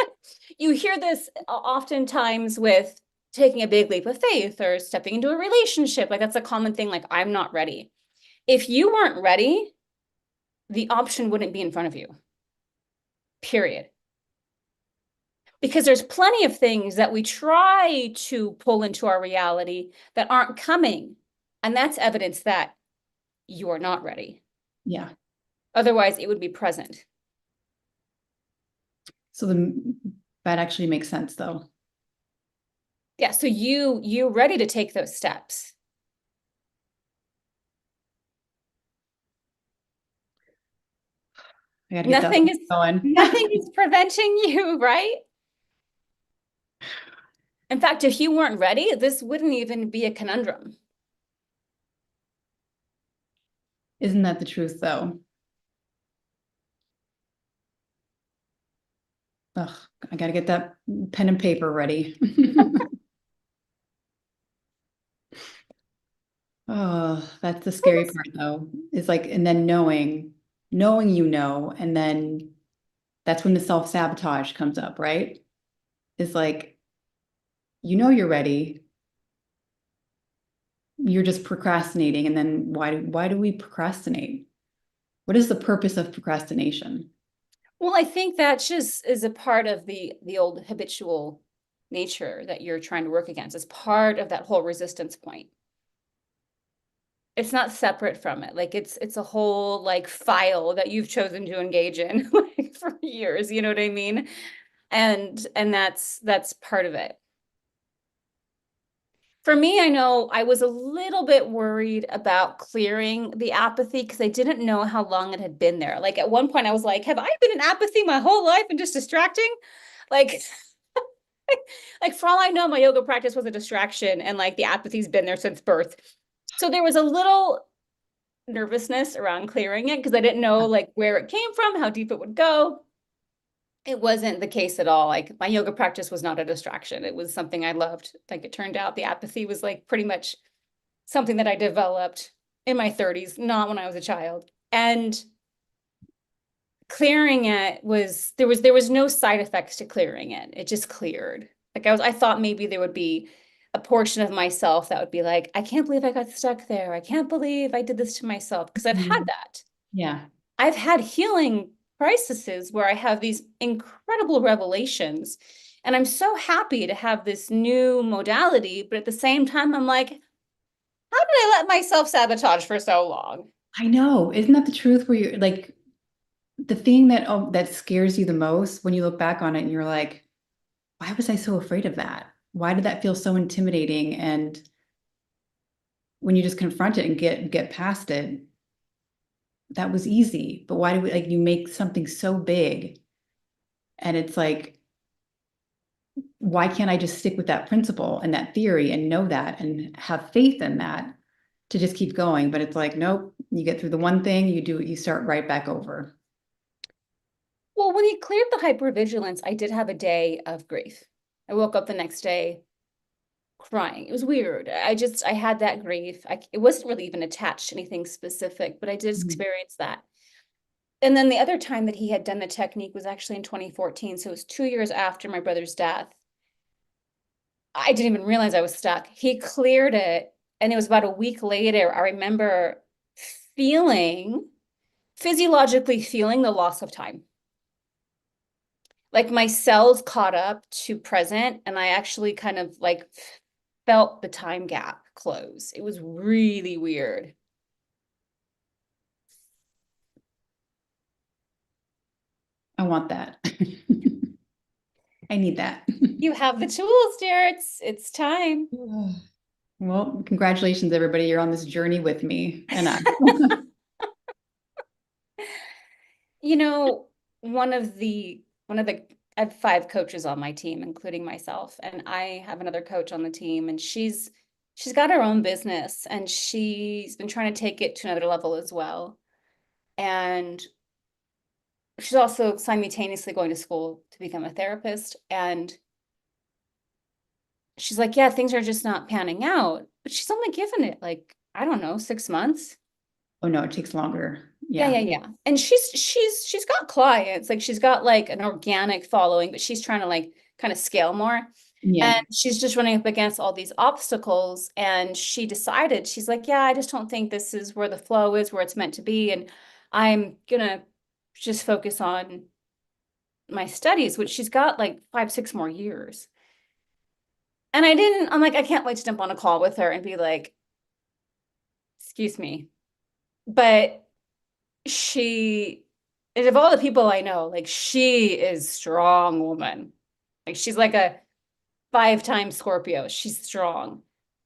you hear this oftentimes with taking a big leap of faith or stepping into a relationship. Like that's a common thing. Like I'm not ready. If you weren't ready, the option wouldn't be in front of you. Period. Because there's plenty of things that we try to pull into our reality that aren't coming. And that's evidence that you are not ready. yeah. Otherwise, it would be present. So that actually makes sense though. Yeah, so you're ready to take those steps. I gotta get that Nothing is going. nothing is preventing you, right? In fact, if you weren't ready, this wouldn't even be a conundrum. Isn't that the truth though? Ugh, I gotta get that pen and paper ready. Oh, that's the scary part though. Is like, and then knowing and then that's when the self-sabotage comes up, right? It's like, you're ready, you're just procrastinating, and then why do we procrastinate? What is the purpose of procrastination? Well, I think that just is a part of the old habitual nature that you're trying to work against. It's part of that whole resistance point. It's not separate from it. Like it's a whole like file that you've chosen to engage in like for years, you know what I mean? And that's part of it. For me, I know I was a little bit worried about clearing the apathy because I didn't know how long it had been there. Like at one point I was like, have I been in apathy my whole life and just distracting? Like like for all I know, my yoga practice was a distraction and like the apathy's been there since birth. So there was a little nervousness around clearing it because I didn't know like where it came from, how deep it would go. It wasn't the case at all. Like my yoga practice was not a distraction. It was something I loved. Like it turned out the apathy was like pretty much something that I developed in my 30s, not when I was a child. And clearing it was there was no side effects to clearing it. It just cleared. Like I thought maybe there would be a portion of myself that would be like, I can't believe I got stuck there. I can't believe I did this to myself because I've had that. Yeah. I've had healing crises where I have these incredible revelations. And I'm so happy to have this new modality. But at the same time, I'm like, how did I let myself sabotage for so long? I know. Isn't that the truth where you're like the thing that scares you the most when you look back on it and you're like, why was I so afraid of that? Why did that feel so intimidating? And when you just confront it and get past it, that was easy. But why do we like you make something so big? And it's like, why can't I just stick with that principle and that theory and know that and have faith in that to just keep going? But it's like, nope, you get through the one thing, you start right back over. Well, when he cleared the hypervigilance, I did have a day of grief. I woke up the next day crying. It was weird. I had that grief. It wasn't really even attached to anything specific, but I did Mhm. experience that. And then the other time that he had done the technique was actually in 2014. So it was 2 years after my brother's death. I didn't even realize I was stuck. He cleared it. And it was about a week later, I remember feeling, physiologically feeling the loss of time. Like my cells caught up to present, and I actually kind of like felt the time gap close. It was really weird. I want that. I need that. You have the tools, dear. It's time. Well, congratulations, everybody. You're on this journey with me. And I, You know, one of the I have 5 coaches on my team, including myself, and I have another coach on the team, and she's got her own business, and she's been trying to take it to another level as well. And she's also simultaneously going to school to become a therapist. And she's like, yeah, things are just not panning out. But she's only given it like, I don't know, 6 months. oh no, it takes longer. Yeah, Yeah. yeah, yeah. And she's got clients, like she's got like an organic following, but she's trying to like kind of scale more. Yeah. And she's just running up against all these obstacles. And she decided, she's like, yeah, I just don't think this is where the flow is, where it's meant to be. And I'm gonna just focus on my studies, which she's got like 5, 6 more years. And I'm like, I can't wait to jump on a call with her and be like, excuse me. But she, and of all the people I know, like she is strong woman. Like she's like a 5 time Scorpio. She's strong.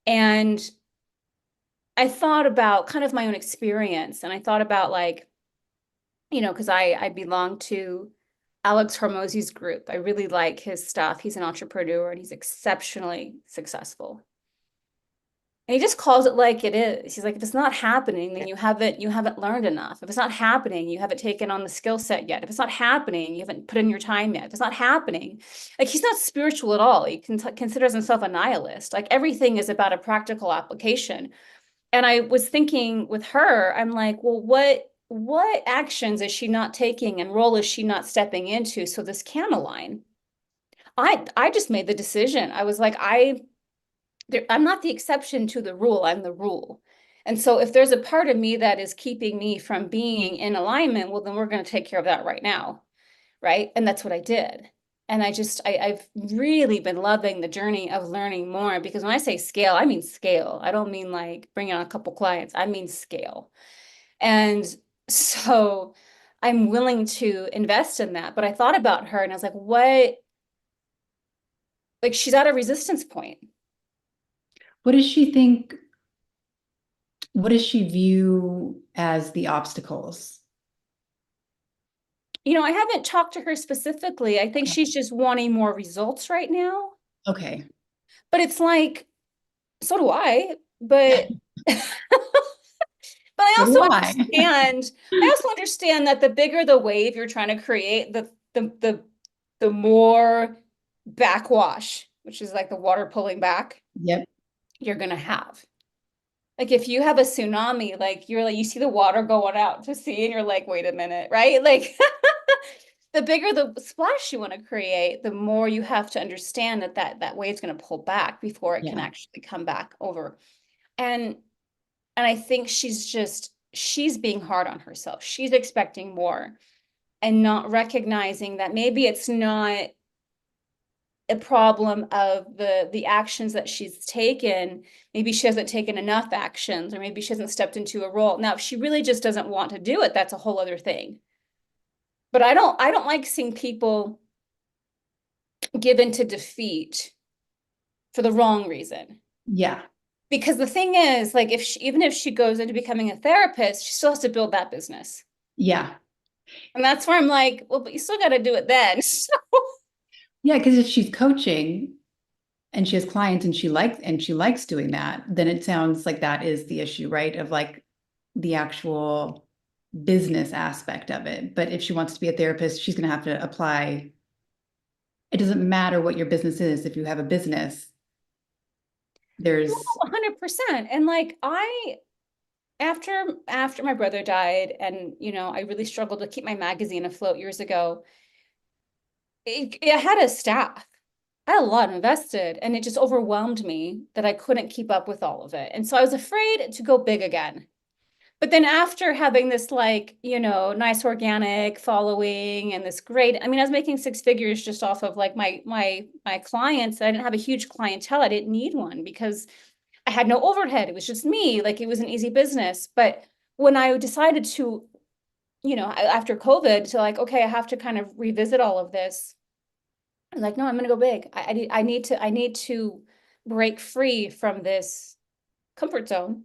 And I thought about kind of my own experience, and I thought about like, because I belong to Alex Hormozy's group. I really like his stuff. He's an entrepreneur and he's exceptionally successful. And he just calls it like it is. He's like, if it's not happening, then you haven't learned enough. If it's not happening, you haven't taken on the skill set yet. If it's not happening, you haven't put in your time yet. If it's not happening, like he's not spiritual at all. He considers himself a nihilist. Like everything is about a practical application. And I was thinking with her, I'm like, well, what actions is she not taking and role is she not stepping into so this can align? I just made the decision. I was like, I'm not the exception to the rule, I'm the rule. And so if there's a part of me that is keeping me from being in alignment, well, then we're going to take care of that right now. Right. And that's what I did. And I've really been loving the journey of learning more, because when I say scale, I mean scale. I don't mean like bringing on a couple clients. I mean scale. And so I'm willing to invest in that. But I thought about her and I was like, like she's at a resistance point. What does she think? What does she view as the obstacles? I haven't talked to her specifically. I think she's just wanting more results right now. Okay. But it's like, so do I. But but I So also do I. understand, I also understand that the bigger the wave you're trying to create, the more backwash, which is like the water pulling back, Yep. you're gonna have. Like if you have a tsunami, like you see the water going out to sea and you're like, wait a minute, right? Like the bigger the splash you want to create, the more you have to understand that wave's going to pull back before it can Yeah. actually come back over. And and I think she's being hard on herself. She's expecting more and not recognizing that maybe it's not a problem of the actions that she's taken. Maybe she hasn't taken enough actions, or maybe she hasn't stepped into a role. Now, if she really just doesn't want to do it, that's a whole other thing. But I don't like seeing people give into defeat for the wrong reason. Yeah. Because the thing is, like, even if she goes into becoming a therapist, she still has to build that business. Yeah. And that's where I'm like, well, but you still got to do it then. So, Yeah. Because if she's coaching and she has clients and she likes doing that, then it sounds like that is the issue, right? Of like the actual business aspect of it. But if she wants to be a therapist, she's going to have to apply. It doesn't matter what your business is. If you have a business, there's, 100%. And like after my brother died, and I really struggled to keep my magazine afloat years ago, it had a staff. I had a lot invested, and it just overwhelmed me that I couldn't keep up with all of it. And so I was afraid to go big again. But then after having this like, nice organic following and this great, I mean, I was making six figures just off of like my clients. I didn't have a huge clientele. I didn't need one because I had no overhead. It was just me. Like it was an easy business. But when I decided to, after COVID, to like, okay, I have to kind of revisit all of this. I'm like, no, I'm gonna go big. I need to break free from this comfort zone.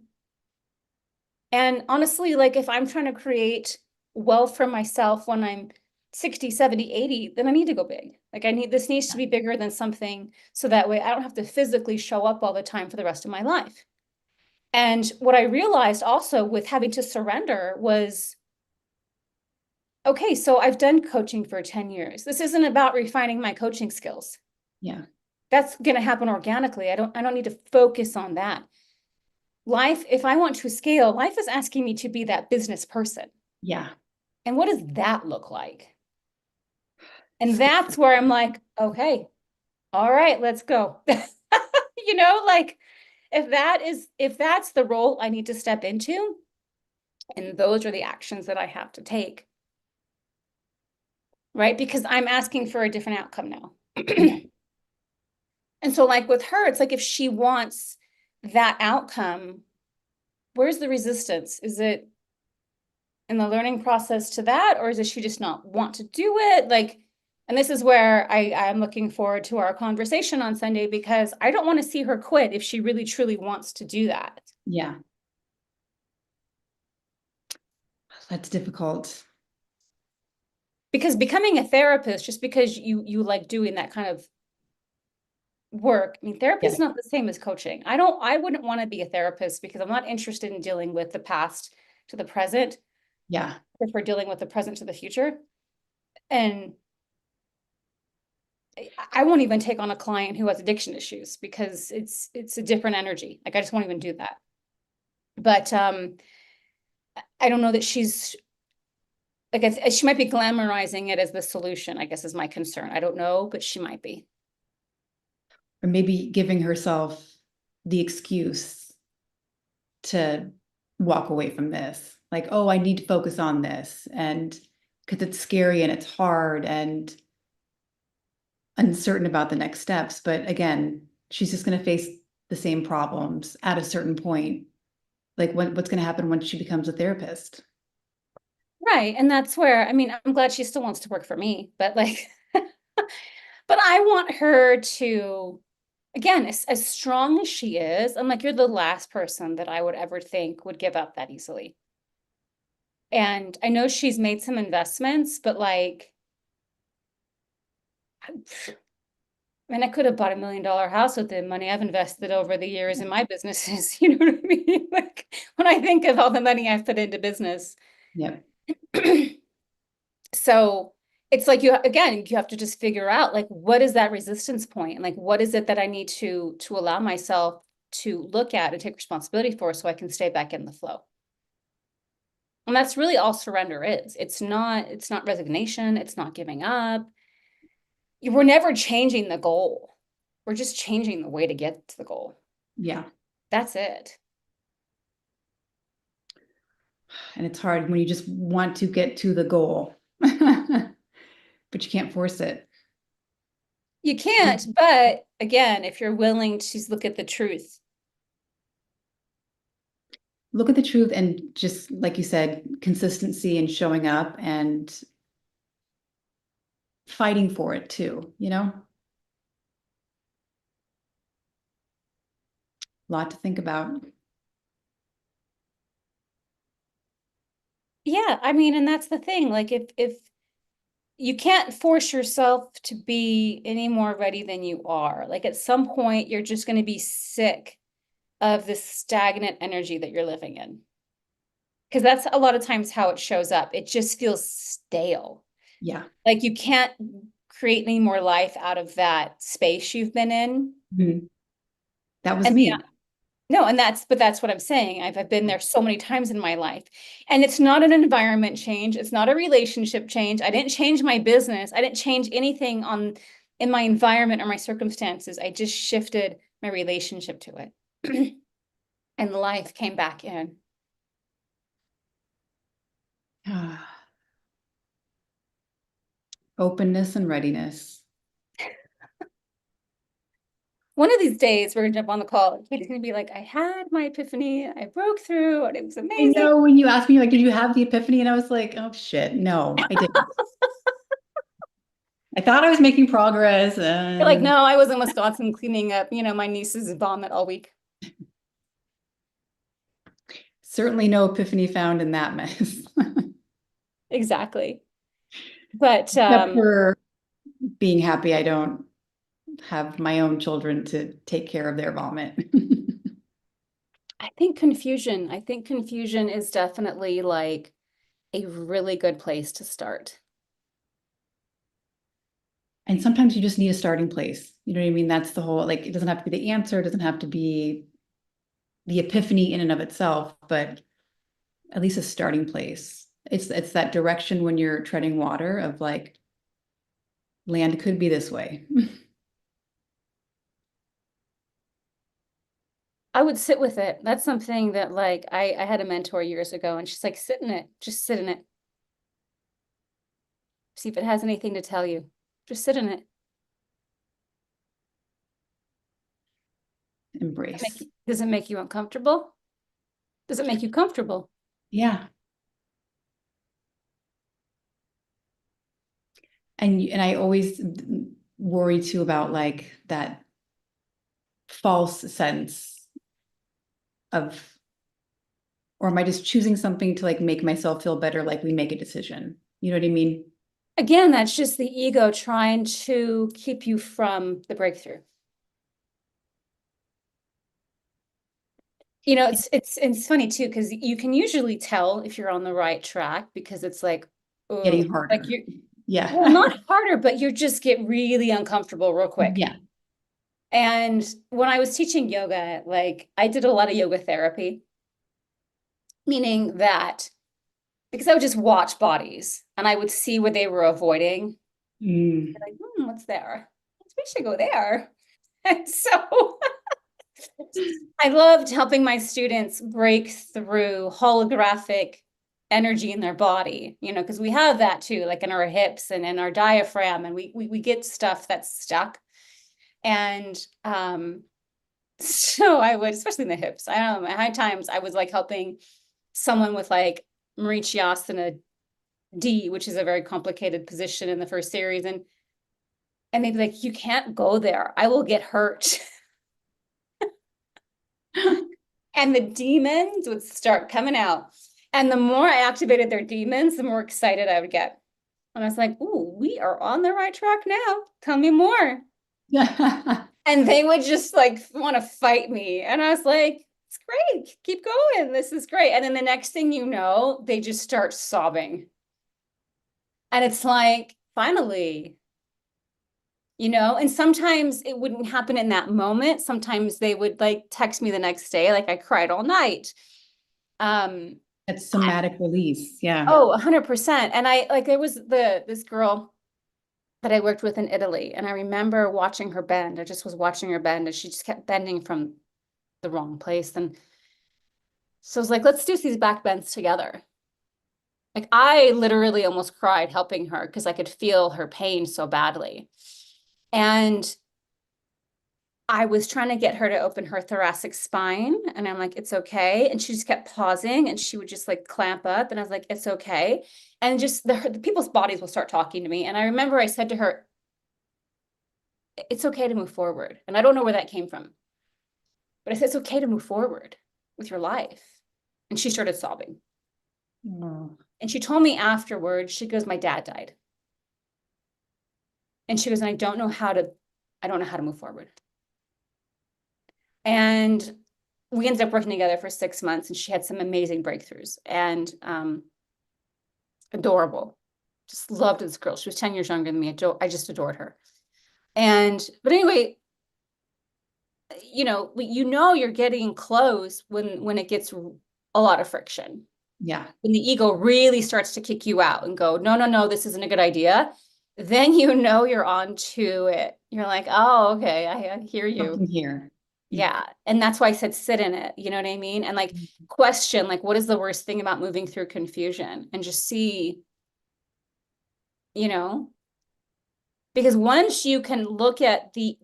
And honestly, like if I'm trying to create wealth for myself when I'm 60, 70, 80, then I need to go big. Like this needs to be bigger than something, so that way I don't have to physically show up all the time for the rest of my life. And what I realized also with having to surrender was, okay, so I've done coaching for 10 years. This isn't about refining my coaching skills. yeah, That's going to happen organically. I don't need to focus on that. Life, if I want to scale, life is asking me to be that business person. yeah. And what does that look like? And that's where I'm like, okay, all right, let's go. Like if that's the role I need to step into, and those are the actions that I have to take, right? Because I'm asking for a different outcome now. And so like with her, it's like if she wants that outcome, where's the resistance? Is it in the learning process to that, or is it she just not want to do it? Like, and this is where I'm looking forward to our conversation on Sunday, because I don't want to see her quit if she really truly wants to do that. Yeah. That's difficult. Because becoming a therapist, just because you like doing that kind of work, I mean, therapy is not the same as coaching. I wouldn't want to be a therapist because I'm not interested in dealing with the past to the present. Yeah. If we're dealing with the present to the future. And I won't even take on a client who has addiction issues because it's a different energy. Like I just won't even do that. But I don't know that she's like, she might be glamorizing it as the solution, I guess is my concern. I don't know, but she might be. Or maybe giving herself the excuse to walk away from this. Like, oh, I need to focus on this. And because it's scary and it's hard and uncertain about the next steps. But again, she's just going to face the same problems at a certain point. Like what's going to happen when she becomes a therapist? Right. And that's where, I mean, I'm glad she still wants to work for me, but like, but I want her to, again, as strong as she is, I'm like, you're the last person that I would ever think would give up that easily. And I know she's made some investments, but like, I mean, I could have bought $1 million house with the money I've invested over the years in my businesses. You know what I mean? Like when I think of all the money I've put into business. Yeah. So it's like you have to just figure out like what is that resistance point, and like what is it that I need to allow myself to look at and take responsibility for, so I can stay back in the flow. And that's really all surrender is. It's not resignation, it's not giving up. We're never changing the goal. We're just changing the way to get to the goal. Yeah. That's it. And it's hard when you just want to get to the goal, but you can't force it. You can't, but again, if you're willing to look at the truth. Look at the truth and just, like you said, consistency and showing up and fighting for it too, A lot to think about. Yeah, I mean, and that's the thing. Like if you can't force yourself to be any more ready than you are. Like at some point, you're just going to be sick of this stagnant energy that you're living in. Because that's a lot of times how it shows up. It just feels stale. Yeah. Like you can't create any more life out of that space you've been in. Mhm. That was And me. no, but that's what I'm saying. I've been there so many times in my life. And it's not an environment change. It's not a relationship change. I didn't change my business. I didn't change anything in my environment or my circumstances. I just shifted my relationship to it. And life came back in. Openness and readiness. One of these days, we're gonna jump on the call. Katie's gonna be like, I had my epiphany. I broke through and it was I amazing. know when you asked me, like, did you have the epiphany? And I was like, oh shit, no, I didn't. I thought I was making progress. You're like, no, I was in Wisconsin cleaning up, my niece's vomit all week. Certainly no epiphany found in that mess. Exactly. But Except for being happy I don't have my own children to take care of their vomit. I think confusion is definitely like a really good place to start. And sometimes you just need a starting place. You know what I mean? That's the whole, like, it doesn't have to be the answer, it doesn't have to be the epiphany in and of itself, but at least a starting place. It's that direction when you're treading water of like, land could be this way. I would sit with it. That's something that like I had a mentor years ago and she's like, sit in it, just sit in it. See if it has anything to tell you. Just sit in it. Embrace. Does it make you uncomfortable? Does it make you comfortable? Yeah. And I always worry too about like that false sense of, or am I just choosing something to like make myself feel better, like we make a decision? You know what I mean? Again, that's just the ego trying to keep you from the breakthrough. It's funny too, because you can usually tell if you're on the right track because it's like, oh, Getting like harder. you Yeah. well, not harder, but you just get really uncomfortable real quick. Yeah. And when I was teaching yoga, like I did a lot of yoga therapy, meaning that because I would just watch bodies and I would see what they were avoiding. Mm. Like, what's there? We should go there. And so I loved helping my students break through holographic energy in their body, because we have that too, like in our hips and in our diaphragm, and we get stuff that's stuck. And so I would, especially in the hips, I don't know, at high times I was like helping someone with like Mauritiusana D, which is a very complicated position in the first series. And they'd be like, you can't go there. I will get hurt. And the demons would start coming out. And the more I activated their demons, the more excited I would get. And I was like, ooh, we are on the right track now. Tell me more. And they would just like want to fight me. And I was like, it's great. Keep going. This is great. And then the next thing you know, they just start sobbing. And it's like, finally, and sometimes it wouldn't happen in that moment. Sometimes they would like text me the next day, like I cried all night. That's somatic release. Yeah. Oh, 100%. And I like there was this girl that I worked with in Italy, and I remember watching her bend. I just was watching her bend, and she just kept bending from the wrong place. And so I was like, let's do these back bends together. Like I literally almost cried helping her because I could feel her pain so badly. And I was trying to get her to open her thoracic spine, and I'm like, it's okay. And she just kept pausing, and she would just like clamp up, and I was like, it's okay. And just the people's bodies will start talking to me. And I remember I said to her, it's okay to move forward. And I don't know where that came from, but I said, it's okay to move forward with your life. And she started sobbing. Oh. And she told me afterwards, she goes, my dad died. And she goes, and I don't know how to move forward. And we ended up working together for 6 months, and she had some amazing breakthroughs, and adorable. Just loved this girl. She was 10 years younger than me. I just adored her. But anyway, you're getting close when it gets a lot of friction. Yeah. When the ego really starts to kick you out and go, no, no, no, this isn't a good idea. Then you're on to it. You're like, oh, okay, I hear you. Something here. Yeah. And that's why I said sit in it. You know what I mean? And like question, like, what is the worst thing about moving through confusion? And just see, you know, because once you can look at the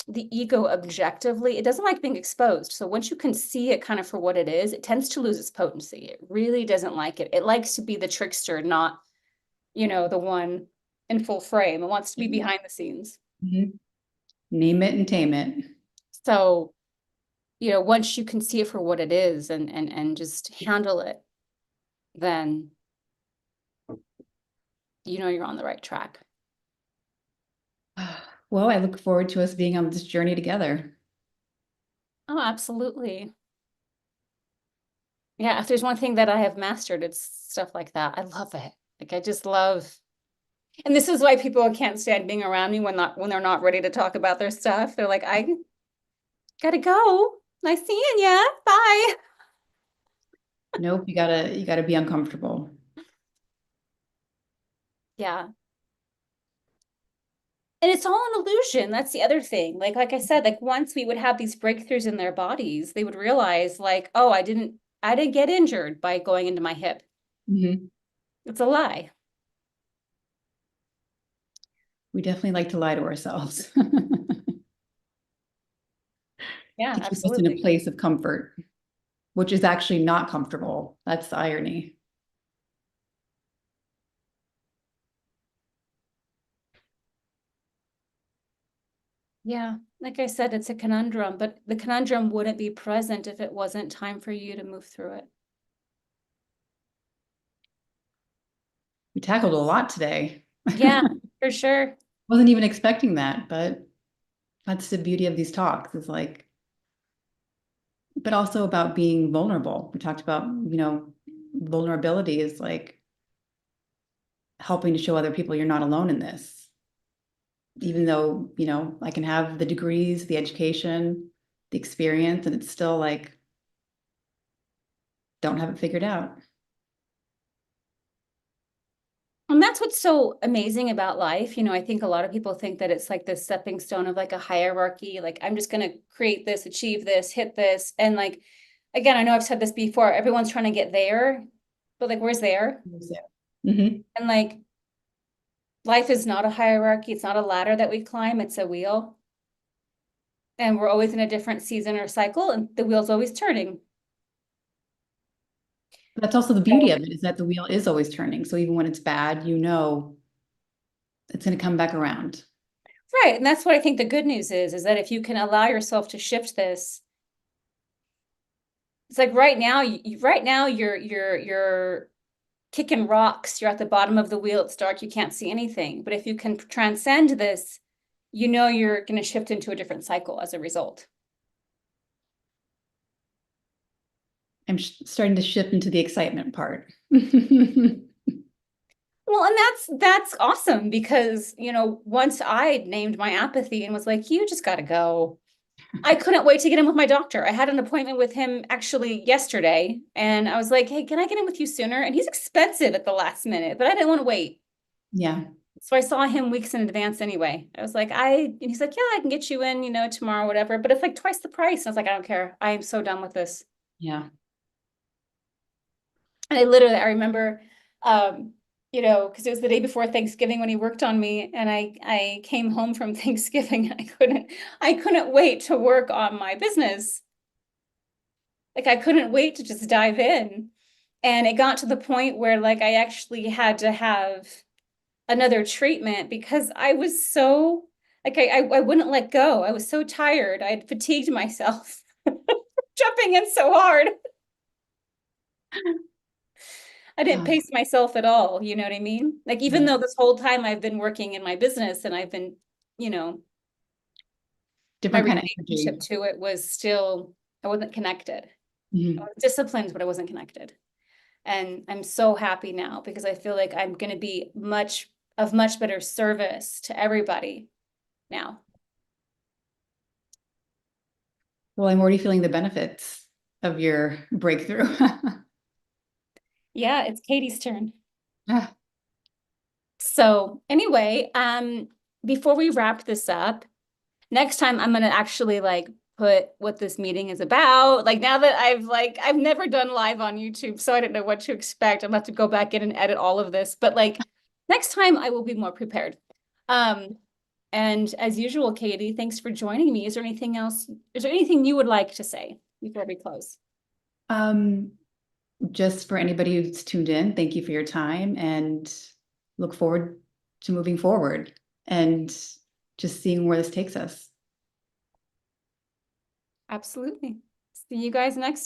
ego objectively, it doesn't like being exposed. So once you can see it kind of for what it is, it tends to lose its potency. It really doesn't like it. It likes to be the trickster, not, the one in full frame. It wants to be behind the scenes. Mhm. Name it and tame it. So, once you can see it for what it is and just handle it, then you're on the right track. Well, I look forward to us being on this journey together. Oh, absolutely. Yeah, if there's one thing that I have mastered, it's stuff like that. I love it. Like I just love, and this is why people can't stand being around me when they're not ready to talk about their stuff. They're like, I gotta go. Nice seeing ya. Bye. Nope, you gotta be uncomfortable. Yeah. And it's all an illusion. That's the other thing. Like I said, like once we would have these breakthroughs in their bodies, they would realize like, oh, I didn't get injured by going into my hip. Mhm. It's a lie. We definitely like to lie to ourselves. Yeah, To keep us in a absolutely. place of comfort, which is actually not comfortable. That's the irony. Yeah, like I said, it's a conundrum, but the conundrum wouldn't be present if it wasn't time for you to move through it. We tackled a lot today. Yeah, for sure. Wasn't even expecting that, but that's the beauty of these talks is like, but also about being vulnerable. We talked about, vulnerability is like helping to show other people you're not alone in this. Even though, I can have the degrees, the education, the experience, and it's still like, don't have it figured out. And that's what's so amazing about life. I think a lot of people think that it's like this stepping stone of like a hierarchy. Like, I'm just going to create this, achieve this, hit this. And like, again, I know I've said this before, everyone's trying to get there, but like, where's there? Mhm. And like, life is not a hierarchy. It's not a ladder that we climb. It's a wheel. And we're always in a different season or cycle, and the wheel's always turning. That's also the beauty of it is that the wheel is always turning. So even when it's bad, it's going to come back around. Right. And that's what I think the good news is that if you can allow yourself to shift this, it's like right now, you're kicking rocks. You're at the bottom of the wheel. It's dark. You can't see anything. But if you can transcend this, you're going to shift into a different cycle as a result. I'm starting to shift into the excitement part. Well, and that's awesome because, once I named my apathy and was like, you just got to go. I couldn't wait to get in with my doctor. I had an appointment with him actually yesterday, and I was like, hey, can I get in with you sooner? And he's expensive at the last minute, but I didn't want to wait. Yeah. So I saw him weeks in advance anyway. I was like, and he's like, yeah, I can get you in, tomorrow, whatever. But it's like twice the price. And I was like, I don't care. I am so done with this. Yeah. And I remember, because it was the day before Thanksgiving when he worked on me, and I came home from Thanksgiving and I couldn't wait to work on my business. Like I couldn't wait to just dive in. And it got to the point where like I actually had to have another treatment because I was so like I wouldn't let go. I was so tired. I had fatigued myself jumping in so hard. I didn't pace myself at all, you know what I mean? Like even though this whole time I've been working in my business and I've been, my Different kind of relationship energy. to it was still I wasn't connected. Mhm. I was disciplined, but I wasn't connected. And I'm so happy now because I feel like I'm going to be much better service to everybody now. Well, I'm already feeling the benefits of your breakthrough. Yeah, it's Katie's turn. Ah, So anyway, before we wrap this up, next time I'm gonna actually like put what this meeting is about. Like now that I've never done live on YouTube, so I don't know what to expect. I'm gonna have to go back in and edit all of this, but like next time I will be more prepared. And as usual, Katie, thanks for joining me. Is there anything else? Is there anything you would like to say before we close? Um, just for anybody who's tuned in, thank you for your time and look forward to moving forward and just seeing where this takes us. Absolutely. See you guys next